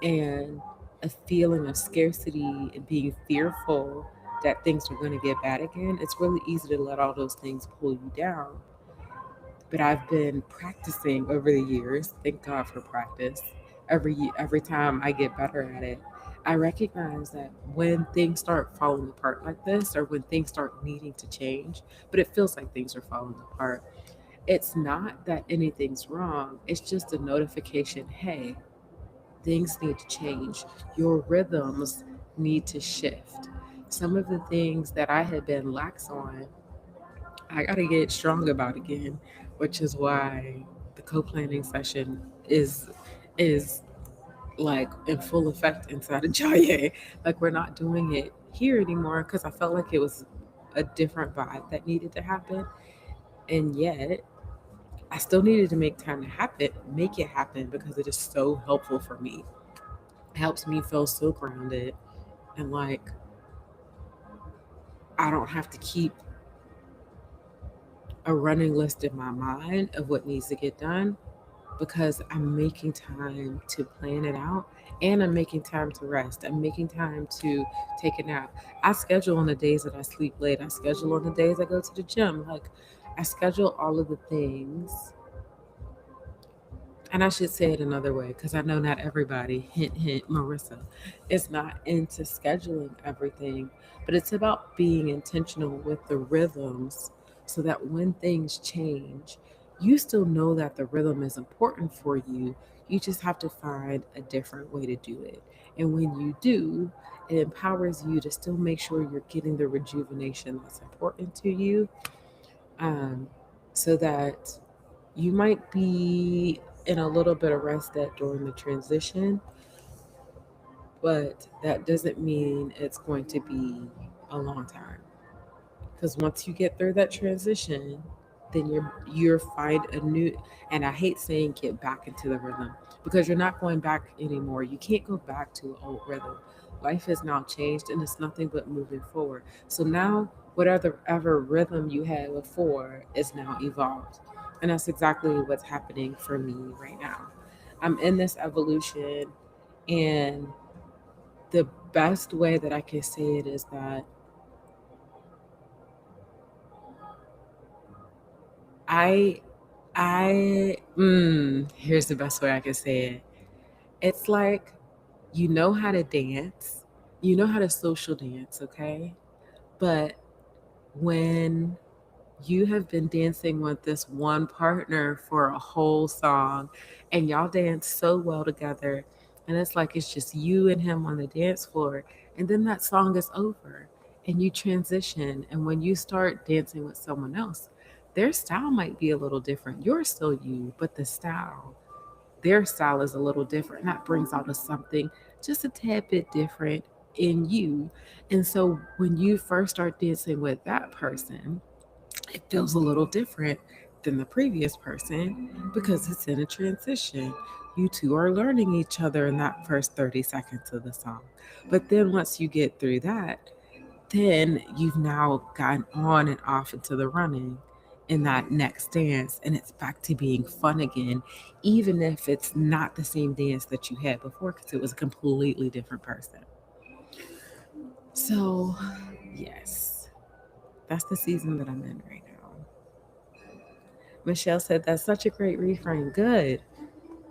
A: and a feeling of scarcity and being fearful that things are going to get bad again. It's really easy to let all those things pull you down. But I've been practicing over the years. Thank God for practice. Every time I get better at it, I recognize that when things start falling apart like this, or when things start needing to change, but it feels like things are falling apart. It's not that anything's wrong. It's just a notification. Hey, things need to change. Your rhythms need to shift. Some of the things that I had been lax on, I got to get strong about again, which is why the co-planning session is like in full effect inside of Jaya. Like we're not doing it here anymore because I felt like it was a different vibe that needed to happen, and yet I still needed to make it happen because it is so helpful for me. It helps me feel so grounded and like I don't have to keep a running list in my mind of what needs to get done because I'm making time to plan it out and I'm making time to rest. I'm making time to take a nap. I schedule on the days that I sleep late. I schedule on the days I go to the gym. Like I schedule all of the things. And I should say it another way because I know not everybody, hint, hint, Marissa, is not into scheduling everything, but it's about being intentional with the rhythms so that when things change, you still know that the rhythm is important for you. You just have to find a different way to do it. And when you do, it empowers you to still make sure you're getting the rejuvenation that's important to you, um, so that you might be in a little bit of rest that during the transition, but that doesn't mean it's going to be a long time. Because once you get through that transition, then you're find a new, and I hate saying get back into the rhythm because you're not going back anymore. You can't go back to an old rhythm. Life has now changed and it's nothing but moving forward. So now whatever ever rhythm you had before is now evolved. And that's exactly what's happening for me right now. I'm in this evolution, and the best way that I can say it is that I here's the best way I can say it. It's like you know how to dance, you know how to social dance, okay? But when you have been dancing with this one partner for a whole song and y'all dance so well together, and it's like it's just you and him on the dance floor, and then that song is over and you transition, and when you start dancing with someone else, their style might be a little different. You're still you, but their style is a little different. And that brings out a something just a tad bit different in you. And so when you first start dancing with that person, it feels a little different than the previous person because it's in a transition. You two are learning each other in that first 30 seconds of the song. But then once you get through that, then you've now gotten on and off into the running in that next dance, and it's back to being fun again, even if it's not the same dance that you had before because it was a completely different person. So, yes, that's the season that I'm in right now. Michelle said that's such a great reframe. Good.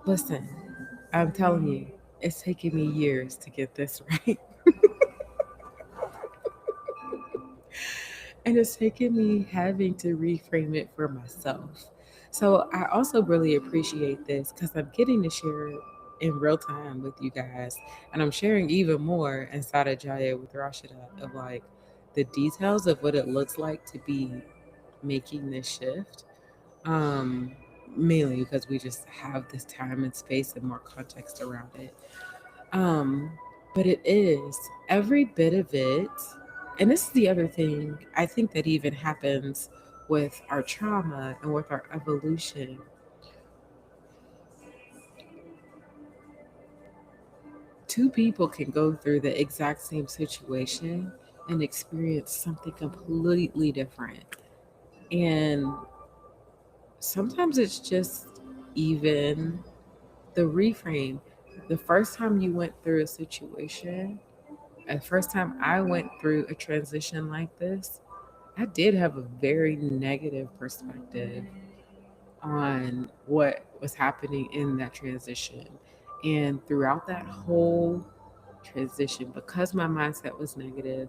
A: Listen, I'm telling you, it's taken me years to get this right. And it's taken me having to reframe it for myself. So I also really appreciate this because I'm getting to share in real time with you guys. And I'm sharing even more inside of Jaya with Rashidat of like the details of what it looks like to be making this shift. Um, Mainly because we just have this time and space and more context around it. Um, but it is every bit of it And this is the other thing I think that even happens with our trauma and with our evolution. Two people can go through the exact same situation and experience something completely different. And sometimes it's just even the reframe. The first time you went through a situation, the first time I went through a transition like this, I did have a very negative perspective on what was happening in that transition. And throughout that whole transition, because my mindset was negative,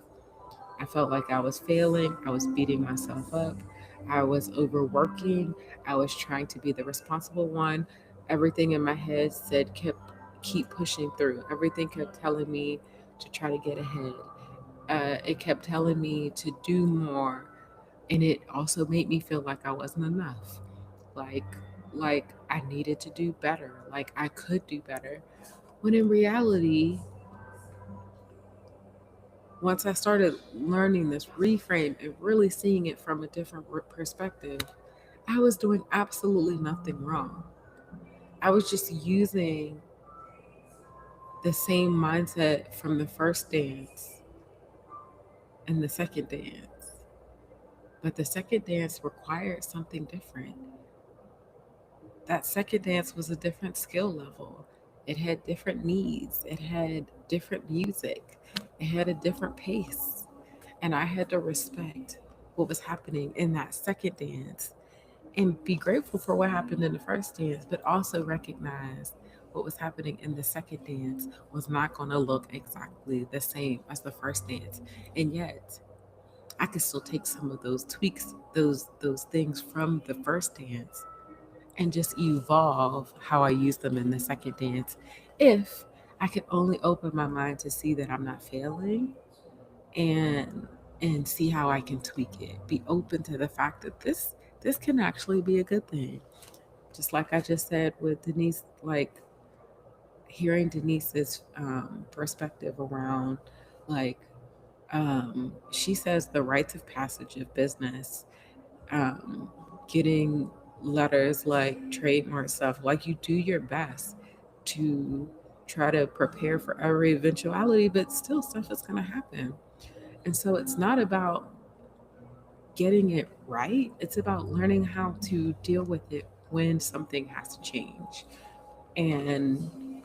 A: I felt like I was failing, I was beating myself up, I was overworking, I was trying to be the responsible one. Everything in my head said keep pushing through. Everything kept telling me to try to get ahead. It kept telling me to do more, and it also made me feel like I wasn't enough. Like like I needed to do better, like I could do better. When in reality, once I started learning this reframe and really seeing it from a different perspective, I was doing absolutely nothing wrong. I was just using the same mindset from the first dance and the second dance. But the second dance required something different. That second dance was a different skill level. It had different needs, it had different music, it had a different pace. And I had to respect what was happening in that second dance and be grateful for what happened in the first dance, but also recognize what was happening in the second dance was not going to look exactly the same as the first dance. And yet, I could still take some of those tweaks, those things from the first dance and just evolve how I use them in the second dance. If I could only open my mind to see that I'm not failing and see how I can tweak it. Be open to the fact that this can actually be a good thing. Just like I just said with Denise, like hearing Denise's perspective around like she says the rites of passage of business, um, getting letters like trademark stuff, like you do your best to try to prepare for every eventuality, but still stuff is going to happen. And so it's not about getting it right, it's about learning how to deal with it when something has to change. And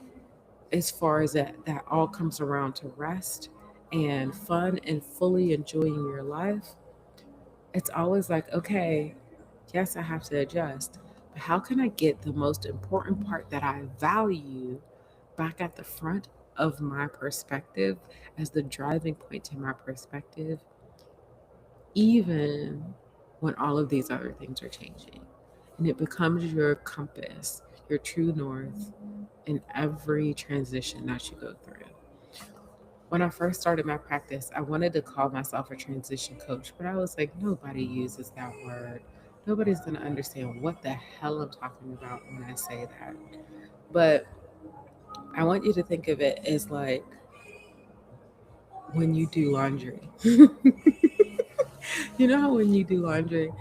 A: as far as that all comes around to rest and fun and fully enjoying your life, it's always like, okay, yes, I have to adjust, but how can I get the most important part that I value back at the front of my perspective as the driving point to my perspective, even when all of these other things are changing? And it becomes your compass, your true north in every transition that you go through. When I first started my practice, I wanted to call myself a transition coach, but I was like, nobody uses that word. Nobody's going to understand what the hell I'm talking about when I say that. But I want you to think of it as like when you do laundry. You know how when you do laundry,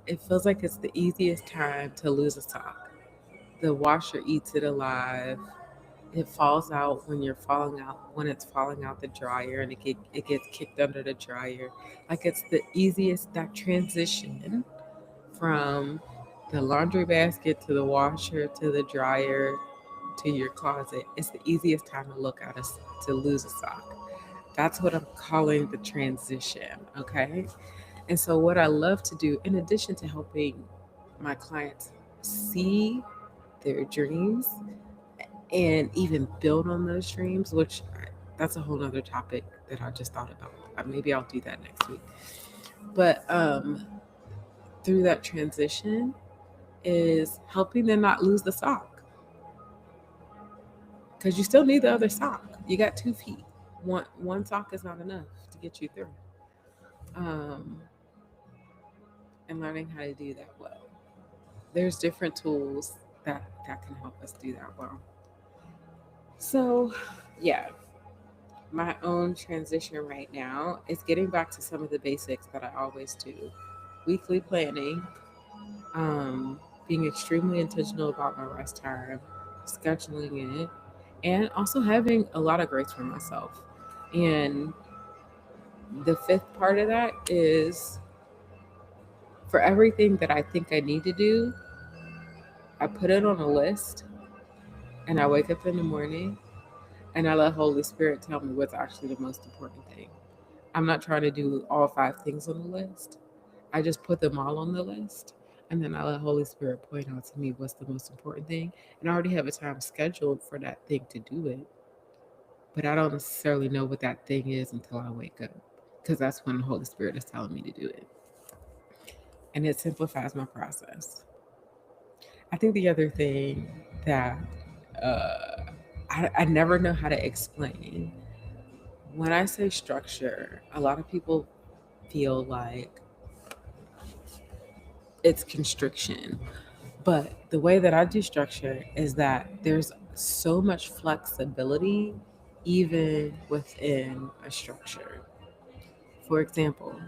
A: it feels like it's the easiest time to lose a sock. The washer eats it alive. It falls out when it's falling out the dryer, and it gets kicked under the dryer. Like it's the easiest, that transition from the laundry basket to the washer to the dryer to your closet. It's the easiest time to look at us to lose a sock. That's what I'm calling the transition. Okay. And so what I love to do, in addition to helping my clients see their dreams and even build on those dreams, which that's a whole nother topic that I just thought about. Maybe I'll do that next week. But through that transition is helping them not lose the sock, because you still need the other sock. You got 2 feet. One sock is not enough to get you through. Um, and learning how to do that well. There's different tools that can help us do that well. So, yeah, my own transition right now is getting back to some of the basics that I always do. Weekly planning, being extremely intentional about my rest time, scheduling it, and also having a lot of grace for myself. And the fifth part of that is for everything that I think I need to do, I put it on a list and I wake up in the morning and I let Holy Spirit tell me what's actually the most important thing. I'm not trying to do all five things on the list. I just put them all on the list and then I let Holy Spirit point out to me what's the most important thing. And I already have a time scheduled for that thing to do it. But I don't necessarily know what that thing is until I wake up because that's when the Holy Spirit is telling me to do it. And it simplifies my process. I think the other thing that uh, I never know how to explain when I say structure, a lot of people feel like it's constriction. But the way that I do structure is that there's so much flexibility even within a structure. For example,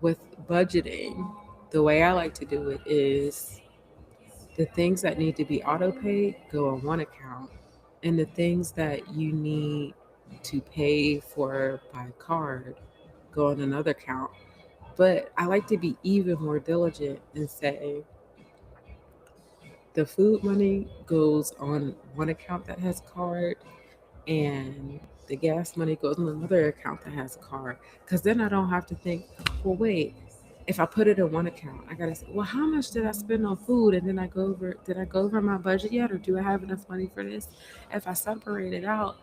A: with budgeting, the way I like to do it is the things that need to be auto paid go on one account, and the things that you need to pay for by card go on another account. But I like to be even more diligent and say the food money goes on one account that has card, and the gas money goes on another account that has a card. Because then I don't have to think, well, wait, if I put it in one account, I gotta say, well, how much did I spend on food? And then I go over, did I go over my budget yet, or do I have enough money for this? If I separate it out,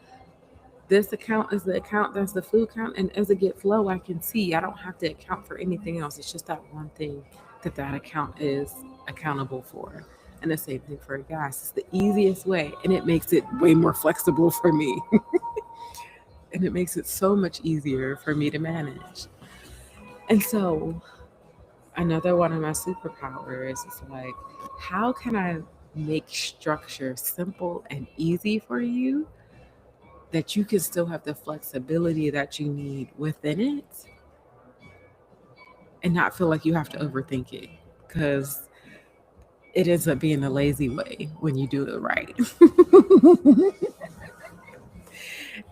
A: this account is the account that's the food account, and as it get flow, I can see I don't have to account for anything else. It's just that one thing that that account is accountable for. And the same thing for gas. It's the easiest way, and it makes it way more flexible for me. And it makes it so much easier for me to manage. And so, another one of my superpowers is like, how can I make structure simple and easy for you that you can still have the flexibility that you need within it and not feel like you have to overthink it? Because it ends up being a lazy way when you do it right.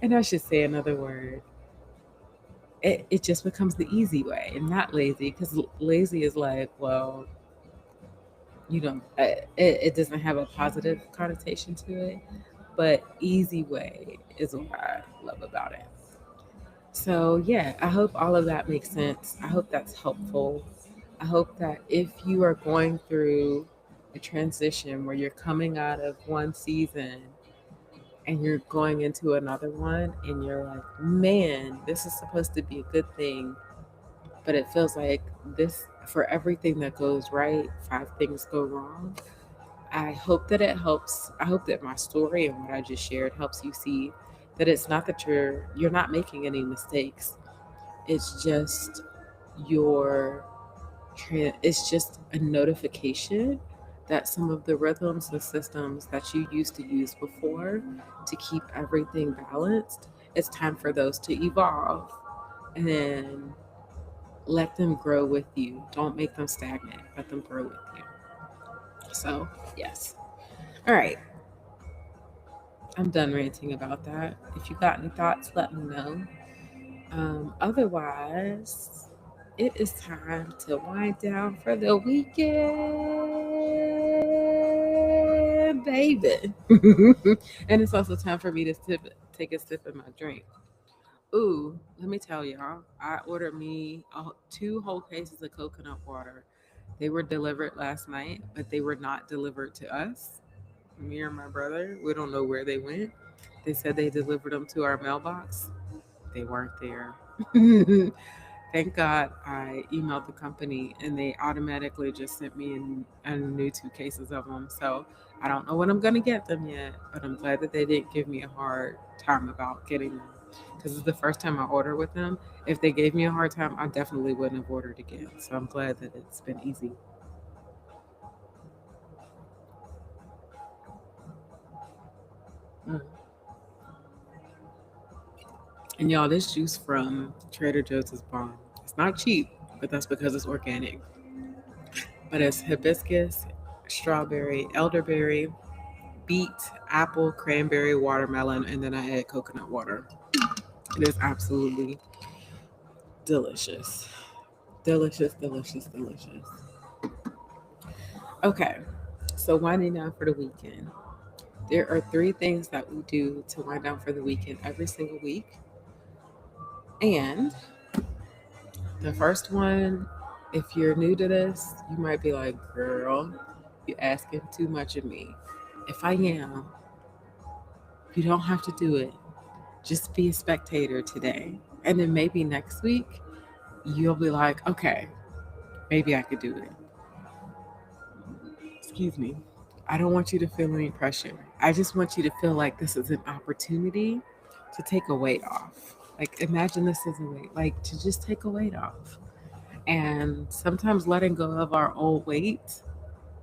A: And I should say another word. It just becomes the easy way and not lazy, because lazy is like, well, it doesn't have a positive connotation to it, but easy way is what I love about it. So, yeah, I hope all of that makes sense. I hope that's helpful. I hope that if you are going through a transition where you're coming out of one season and you're going into another one and you're like, man, this is supposed to be a good thing, but it feels like this, for everything that goes right, five things go wrong. I hope that it helps. I hope that my story and what I just shared helps you see that it's not that you're not making any mistakes. It's just your it's just a notification that some of the rhythms and systems that you used to use before to keep everything balanced, it's time for those to evolve and let them grow with you. Don't make them stagnant. Let them grow with you. So, yes. All right. I'm done ranting about that. If you got any thoughts, let me know. Otherwise, it is time to wind down for the weekend, baby. And it's also time for me to take a sip of my drink. Ooh, let me tell y'all, I ordered me two whole cases of coconut water. They were delivered last night, but they were not delivered to us. Me or my brother, we don't know where they went. They said they delivered them to our mailbox. They weren't there. Thank God I emailed the company and they automatically just sent me a new two cases of them. So I don't know when I'm going to get them yet, but I'm glad that they didn't give me a hard time about getting them because it's the first time I order with them. If they gave me a hard time, I definitely wouldn't have ordered again. So I'm glad that it's been easy. Mm. And y'all, this juice from Trader Joe's is bomb. It's not cheap, but that's because it's organic. But it's hibiscus, strawberry, elderberry, beet, apple, cranberry, watermelon, and then I add coconut water. It is absolutely delicious. Delicious, delicious, delicious. Okay, so winding down for the weekend. There are three things that we do to wind down for the weekend every single week. And the first one, if you're new to this, you might be like, girl, you're asking too much of me. If I am, you don't have to do it. Just be a spectator today. And then maybe next week, you'll be like, okay, maybe I could do it. Excuse me. I don't want you to feel any pressure. I just want you to feel like this is an opportunity to take a weight off. Like, imagine this as a weight, like to just take a weight off. And sometimes letting go of our old weight,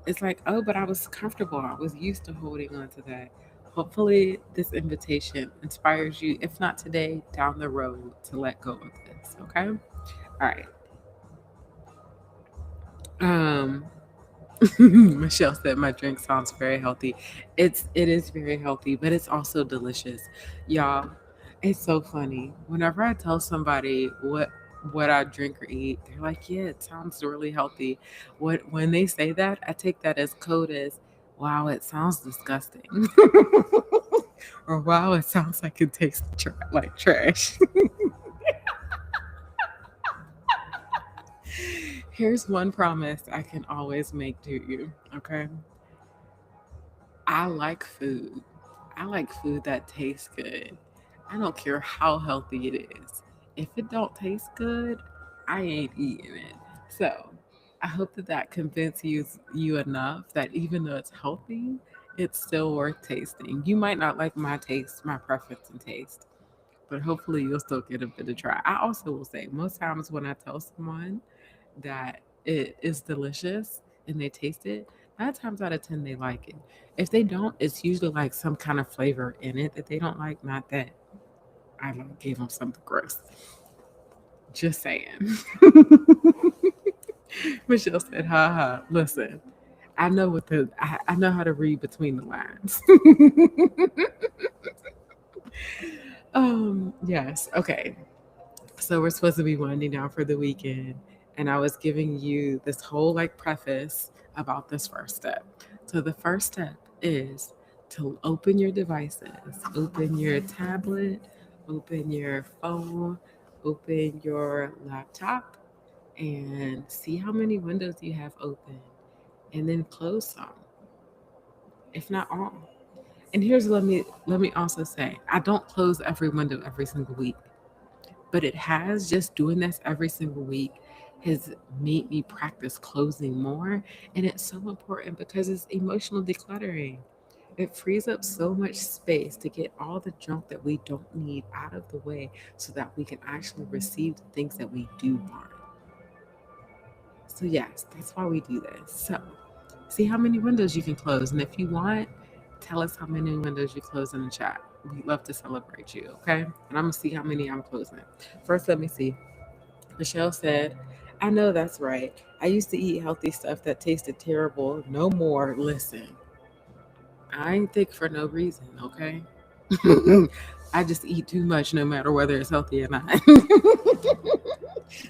A: it's like, oh, but I was comfortable. I was used to holding on to that. Hopefully, this invitation inspires you, if not today, down the road to let go of this. Okay. All right. Um, Michelle said my drink sounds very healthy. It is very healthy, but it's also delicious. Y'all, it's so funny. Whenever I tell somebody what I drink or eat, they're like, "Yeah, it sounds really healthy." When they say that, I take that as code as, "Wow, it sounds disgusting." Or wow, it sounds like it tastes like trash. Here's one promise I can always make to you, okay? I like food. I like food that tastes good. I don't care how healthy it is. If it don't taste good, I ain't eating it. So, I hope that convinces you enough that even though it's healthy, it's still worth tasting. You might not like my taste, my preference and taste, but hopefully you'll still get a bit of try. I also will say most times when I tell someone that it is delicious and they taste it, 9 times out of 10 they like it. If they don't, it's usually like some kind of flavor in it that they don't like, not that I like gave them something gross. Just saying. Michelle said, "Ha ha. Listen, I know how to read between the lines." Yes. Okay. So we're supposed to be winding down for the weekend, and I was giving you this whole like preface about this first step. So the first step is to open your devices, open your tablet, open your phone, open your laptop, and see how many windows you have open, and then close some, if not all. And here's let me also say, I don't close every window every single week. But it has just doing this every single week has made me practice closing more. And it's so important because it's emotional decluttering. It frees up so much space to get all the junk that we don't need out of the way so that we can actually receive the things that we do want. So, yes, that's why we do this. So, see how many windows you can close. And if you want, tell us how many windows you close in the chat. We'd love to celebrate you, okay? And I'm gonna see how many I'm closing. First, let me see. Michelle said, I know that's right. I used to eat healthy stuff that tasted terrible. No more. Listen, I ain't thick for no reason, okay? I just eat too much no matter whether it's healthy or not.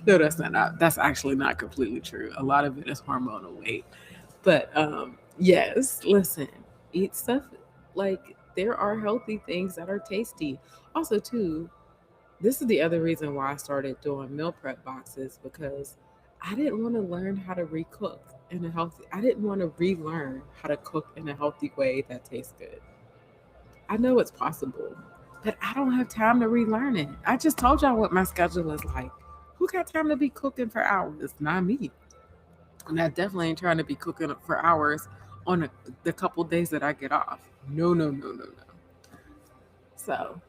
A: No, that's actually not completely true. A lot of it is hormonal weight. But yes, listen, eat stuff like there are healthy things that are tasty. Also, too, this is the other reason why I started doing meal prep boxes because I didn't want to learn how to recook in a healthy. I didn't want to relearn how to cook in a healthy way that tastes good. I know it's possible, but I don't have time to relearn it. I just told y'all what my schedule is like. Who got time to be cooking for hours? Not me. And I definitely ain't trying to be cooking for hours on the couple days that I get off. No, no, no, no, no. So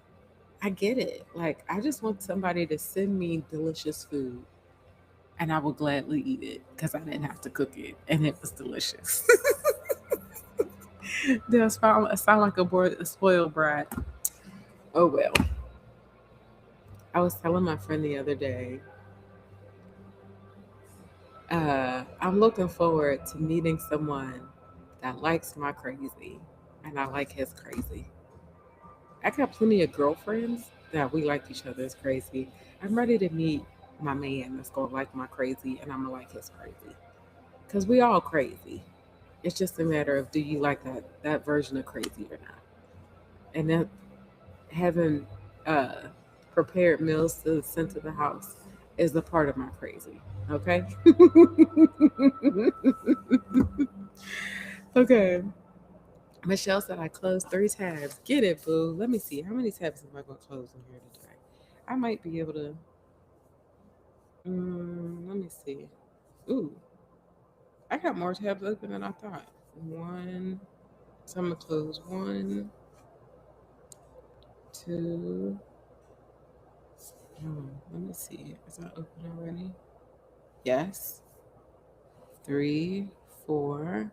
A: I get it. Like, I just want somebody to send me delicious food and I will gladly eat it because I didn't have to cook it and it was delicious. I sound like a spoiled brat. Oh well. I was telling my friend the other day, I'm looking forward to meeting someone that likes my crazy and I like his crazy. I got plenty of girlfriends that we like each other's crazy. I'm ready to meet my man that's gonna like my crazy and I'm gonna like his crazy. Cause we all crazy. It's just a matter of do you like that version of crazy or not. And then having uh, prepared meals to send to the house is a part of my crazy. Okay. Okay. Michelle said I closed 3 tabs. Get it, boo. Let me see. How many tabs am I going to close in here today? I might be able to. Let me see. Ooh, I got more tabs open than I thought. One. So I'm going to close one, two. Let me see. Is that open already? Yes. Three, four,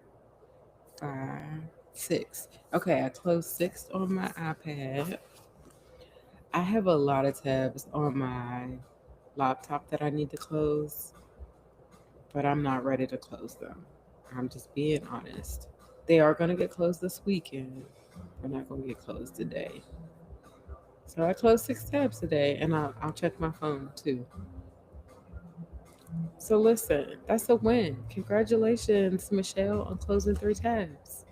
A: five, six. Okay, I closed six on my iPad. I have a lot of tabs on my laptop that I need to close, but I'm not ready to close them. I'm just being honest. They are going to get closed this weekend. They're not going to get closed today. So I closed 6 tabs today, and I'll check my phone too. So listen, that's a win. Congratulations, Michelle, on closing 3 tabs.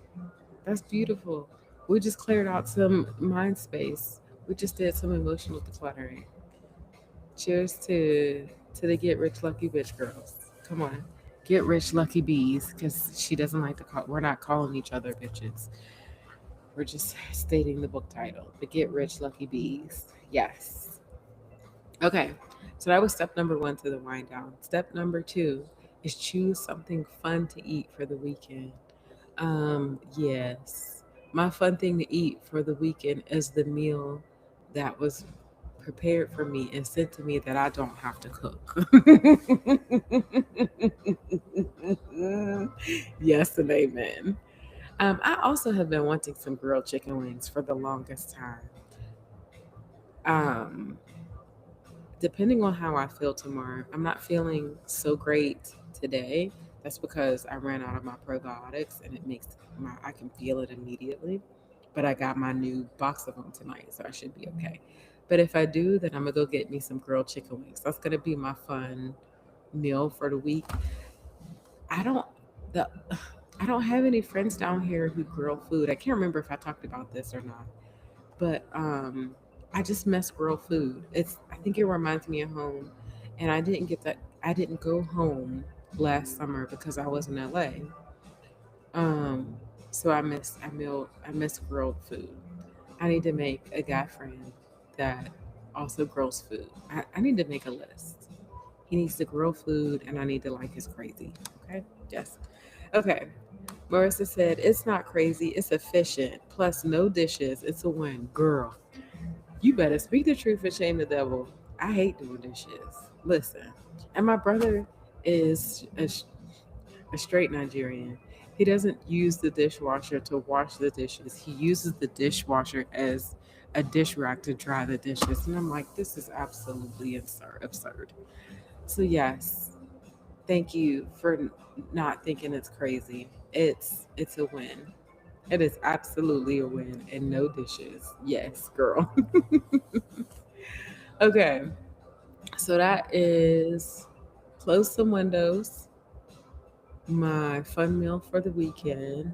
A: That's beautiful. We just cleared out some mind space. We just did some emotional decluttering. Cheers to the get rich lucky bitch girls. Come on. Get rich lucky bees because she doesn't like to call, we're not calling each other bitches. We're just stating the book title, The Get Rich Lucky Bees. Yes. Okay. So that was step number 1 to the wind down. Step number 2 is choose something fun to eat for the weekend. Yes. My fun thing to eat for the weekend is the meal that was prepared for me and sent to me that I don't have to cook. Yes and amen. I also have been wanting some grilled chicken wings for the longest time. Um, Depending on how I feel tomorrow, I'm not feeling so great today. That's because I ran out of my probiotics and it makes I can feel it immediately. But I got my new box of them tonight, so I should be okay. But if I do, then I'm gonna go get me some grilled chicken wings. That's gonna be my fun meal for the week. I don't the I don't have any friends down here who grill food. I can't remember if I talked about this or not, but I just miss grill food. I think it reminds me of home, and I didn't go home last summer because I was in LA. Um, so I miss grilled food. I need to make a guy friend that also grills food. I need to make a list. He needs to grill food, and I need to like his crazy. Okay. Yes. Okay. Marissa said, it's not crazy, it's efficient. Plus, no dishes. It's a win. Girl, you better speak the truth and shame the devil. I hate doing dishes. Listen. And my brother is a straight Nigerian. He doesn't use the dishwasher to wash the dishes, he uses the dishwasher as a dish rack to dry the dishes. And I'm like, this is absolutely absurd. So, yes, thank you for not thinking it's crazy. It's a win. It is absolutely a win and no dishes. Yes, girl. Okay. So that is close some windows, my fun meal for the weekend,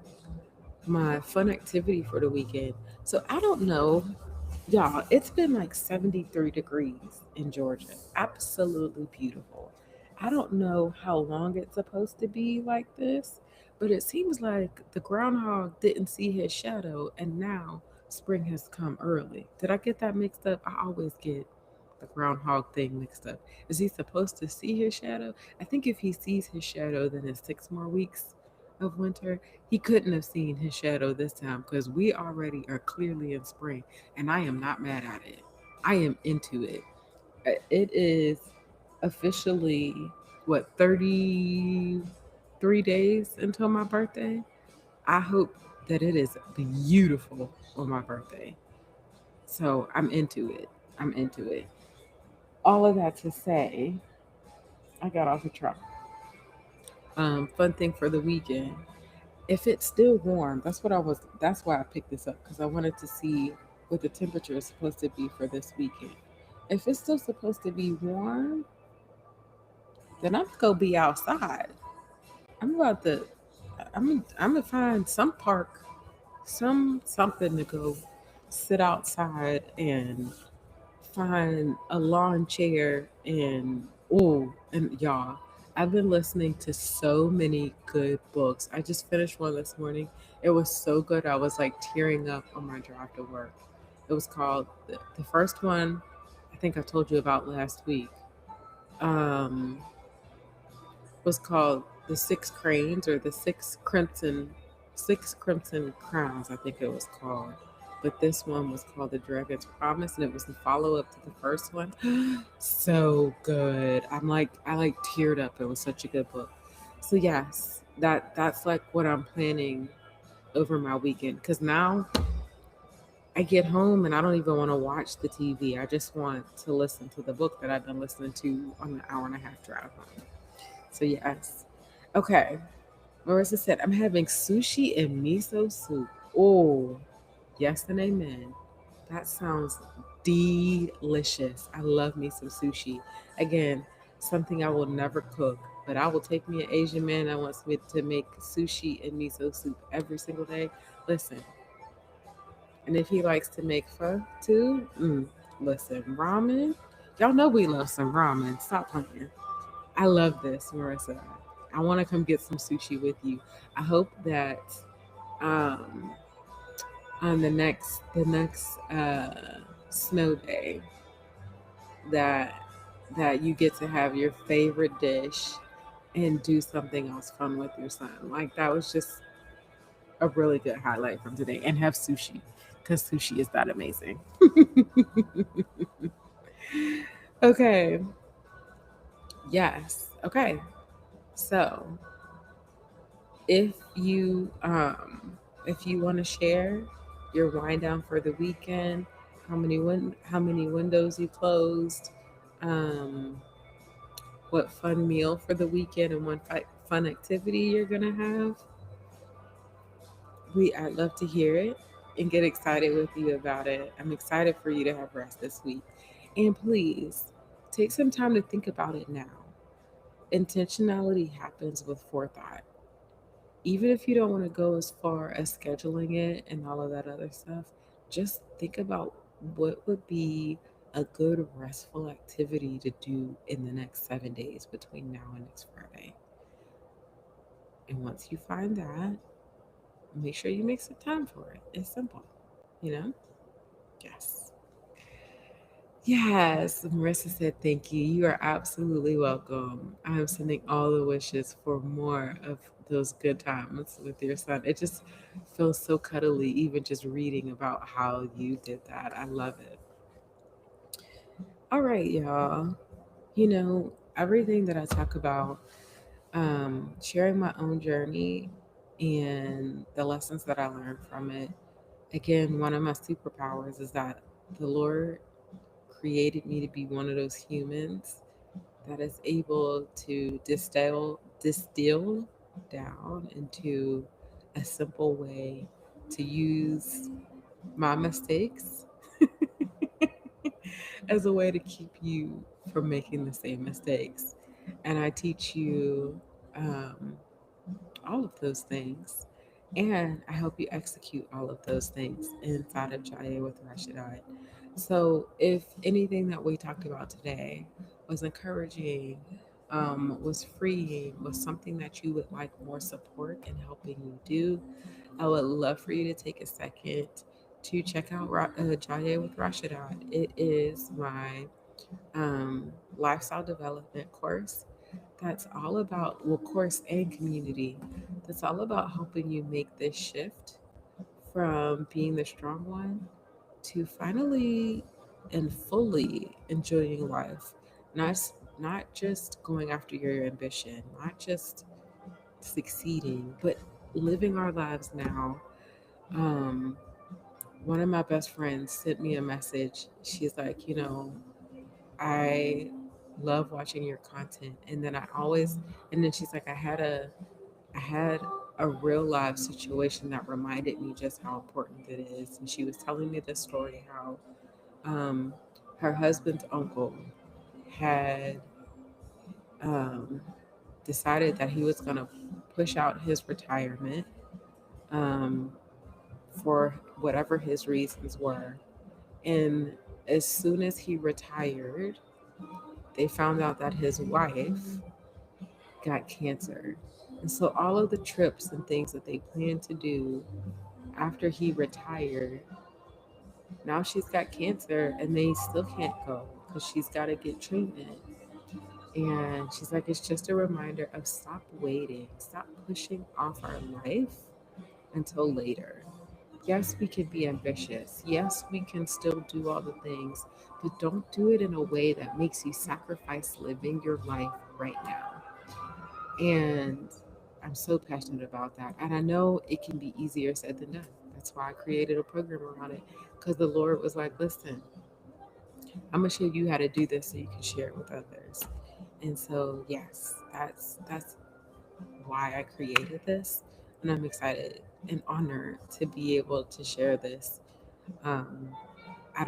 A: my fun activity for the weekend. So I don't know, y'all, it's been like 73 degrees in Georgia. Absolutely beautiful. I don't know how long it's supposed to be like this, but it seems like the groundhog didn't see his shadow and now spring has come early. Did I get that mixed up? I always get the groundhog thing mixed up. Is he supposed to see his shadow? I think if he sees his shadow, then it's 6 more weeks of winter. He couldn't have seen his shadow this time because we already are clearly in spring, and I am not mad at it. I am into it. It is officially what 33 days until my birthday. I hope that it is beautiful on my birthday. So I'm into it. I'm into it. All of that to say, I got off the truck. Fun thing for the weekend. If it's still warm, that's what I was. That's why I picked this up because I wanted to see what the temperature is supposed to be for this weekend. If it's still supposed to be warm, then I'm gonna be outside. I'm about to. I'm gonna find some park, something to go sit outside and find a lawn chair and y'all, I've been listening to so many good books. I just finished one this morning. It was so good. I was like tearing up on my drive to work. It was called the first one I think I told you about last week. Um was called The Six Cranes or the Six Crimson Crowns, I think it was called. But this one was called The Dragon's Promise, and it was the follow up to the first one. So good. I like teared up. It was such a good book. So yes, that's like what I'm planning over my weekend. Because now I get home and I don't even want to watch the TV. I just want to listen to the book that I've been listening to on the hour and a half drive home. So yes. Okay. Marissa said, I'm having sushi and miso soup. Oh, yes and amen. That sounds delicious. I love me some sushi. Again, something I will never cook, but I will take me an Asian man that wants me to make sushi and miso soup every single day. Listen, and if he likes to make pho too, listen, ramen. Y'all know we love some ramen. Stop playing. I love this, Marissa. I want to come get some sushi with you. I hope that um, on the next snow day that you get to have your favorite dish and do something else fun with your son. Like that was just a really good highlight from today. And have sushi because sushi is that amazing. Okay. Yes. Okay. So if you want to share your wind down for the weekend, how many windows you closed, um, what fun meal for the weekend, and fun activity you're gonna have, I'd love to hear it and get excited with you about it. I'm excited for you to have rest this week, and please take some time to think about it now. Intentionality happens with forethought. Even if you don't want to go as far as scheduling it and all of that other stuff, just think about what would be a good restful activity to do in the next 7 days between now and next Friday. And once you find that, make sure you make some time for it. It's simple, you know? Yes. Yes, Marissa said thank you. You are absolutely welcome. I am sending all the wishes for more of those good times with your son. It just feels so cuddly, even just reading about how you did that. I love it. All right, y'all. You know, everything that I talk about, sharing my own journey and the lessons that I learned from it. Again, one of my superpowers is that the Lord created me to be one of those humans that is able to distill down into a simple way to use my mistakes as a way to keep you from making the same mistakes. And I teach you um, all of those things. And I help you execute all of those things inside of Jaya with Rashidat. So, if anything that we talked about today was encouraging, was freeing, was something that you would like more support in helping you do, I would love for you to take a second to check out Jaya with Rashidat. It is my lifestyle development course that's all about, well, course and community, that's all about helping you make this shift from being the strong one to finally and fully enjoying life. Not not just going after your ambition, not just succeeding, but living our lives now. Um, One of my best friends sent me a message. She's like, I love watching your content. And then and then she's like, I had a real live situation that reminded me just how important it is. And she was telling me this story how um, her husband's uncle had um, decided that he was going to push out his retirement um, for whatever his reasons were. And as soon as he retired, they found out that his wife got cancer. And so all of the trips and things that they planned to do after he retired, now she's got cancer and they still can't go because she's got to get treatment. And she's like, it's just a reminder of stop waiting, stop pushing off our life until later. Yes, we can be ambitious. Yes, we can still do all the things, but don't do it in a way that makes you sacrifice living your life right now. And I'm so passionate about that. And I know it can be easier said than done. That's why I created a program around it because the Lord was like, listen, I'm going to show you how to do this so you can share it with others. And so, yes, that's why I created this. And I'm excited and honored to be able to share this. Um, I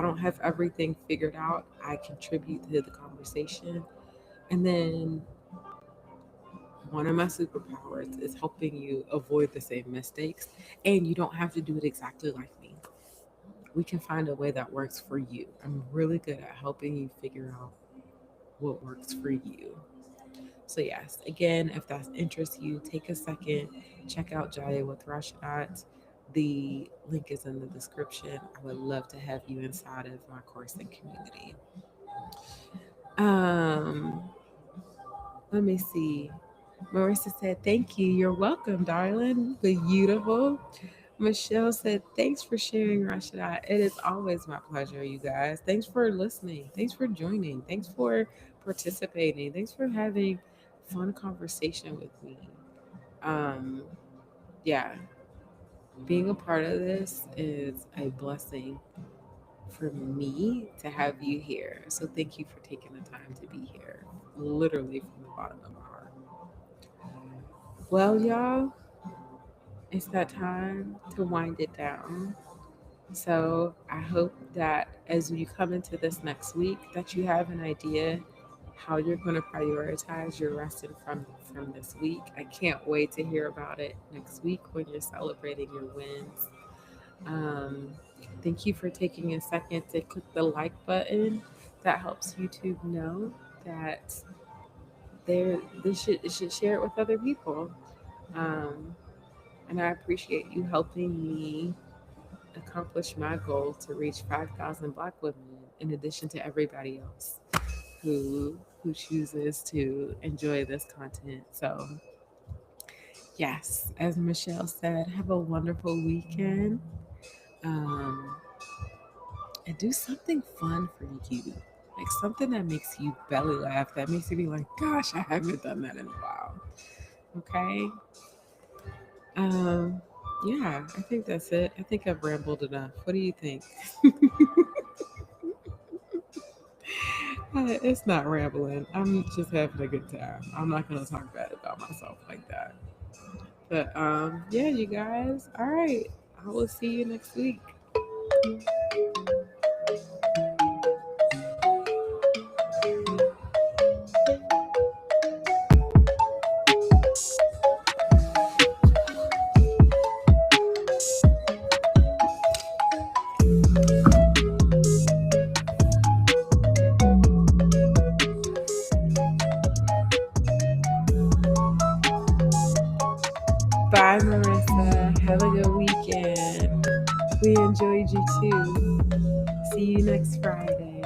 A: don't have everything figured out. I contribute to the conversation. And then one of my superpowers is helping you avoid the same mistakes. And you don't have to do it exactly like me. We can find a way that works for you. I'm really good at helping you figure out what works for you. So yes, again, if that interests you, take a second, check out Jaya with Rashidat. The link is in the description. I would love to have you inside of my course and community. Um, Let me see. Marissa said, "Thank you. You're welcome, darling. Beautiful." Michelle said, "Thanks for sharing, Rashida. It is always my pleasure, you guys. Thanks for listening. Thanks for joining. Thanks for participating. Thanks for having fun conversation with me. Um, yeah, being a part of this is a blessing for me to have you here. So thank you for taking the time to be here, literally from the bottom of my heart. Well, y'all, it's that time to wind it down. So I hope that as you come into this next week, that you have an idea how you're going to prioritize your rest and from this week. I can't wait to hear about it next week when you're celebrating your wins. Um, Thank you for taking a second to click the like button. That helps YouTube know that it should share it with other people. Um, and I appreciate you helping me accomplish my goal to reach 5,000 Black women in addition to everybody else who chooses to enjoy this content. So, yes, as Michelle said, have a wonderful weekend. Um, and do something fun for you. Like something that makes you belly laugh, that makes you be like, gosh, I haven't done that in a while. Okay? Um, yeah, I think that's it. I think I've rambled enough. What do you think? It's not rambling. I'm just having a good time. I'm not gonna talk bad about myself like that. But yeah, you guys. All right. I will see you next week. Bye, Marissa. Have a good weekend. We enjoyed you too. See you next Friday.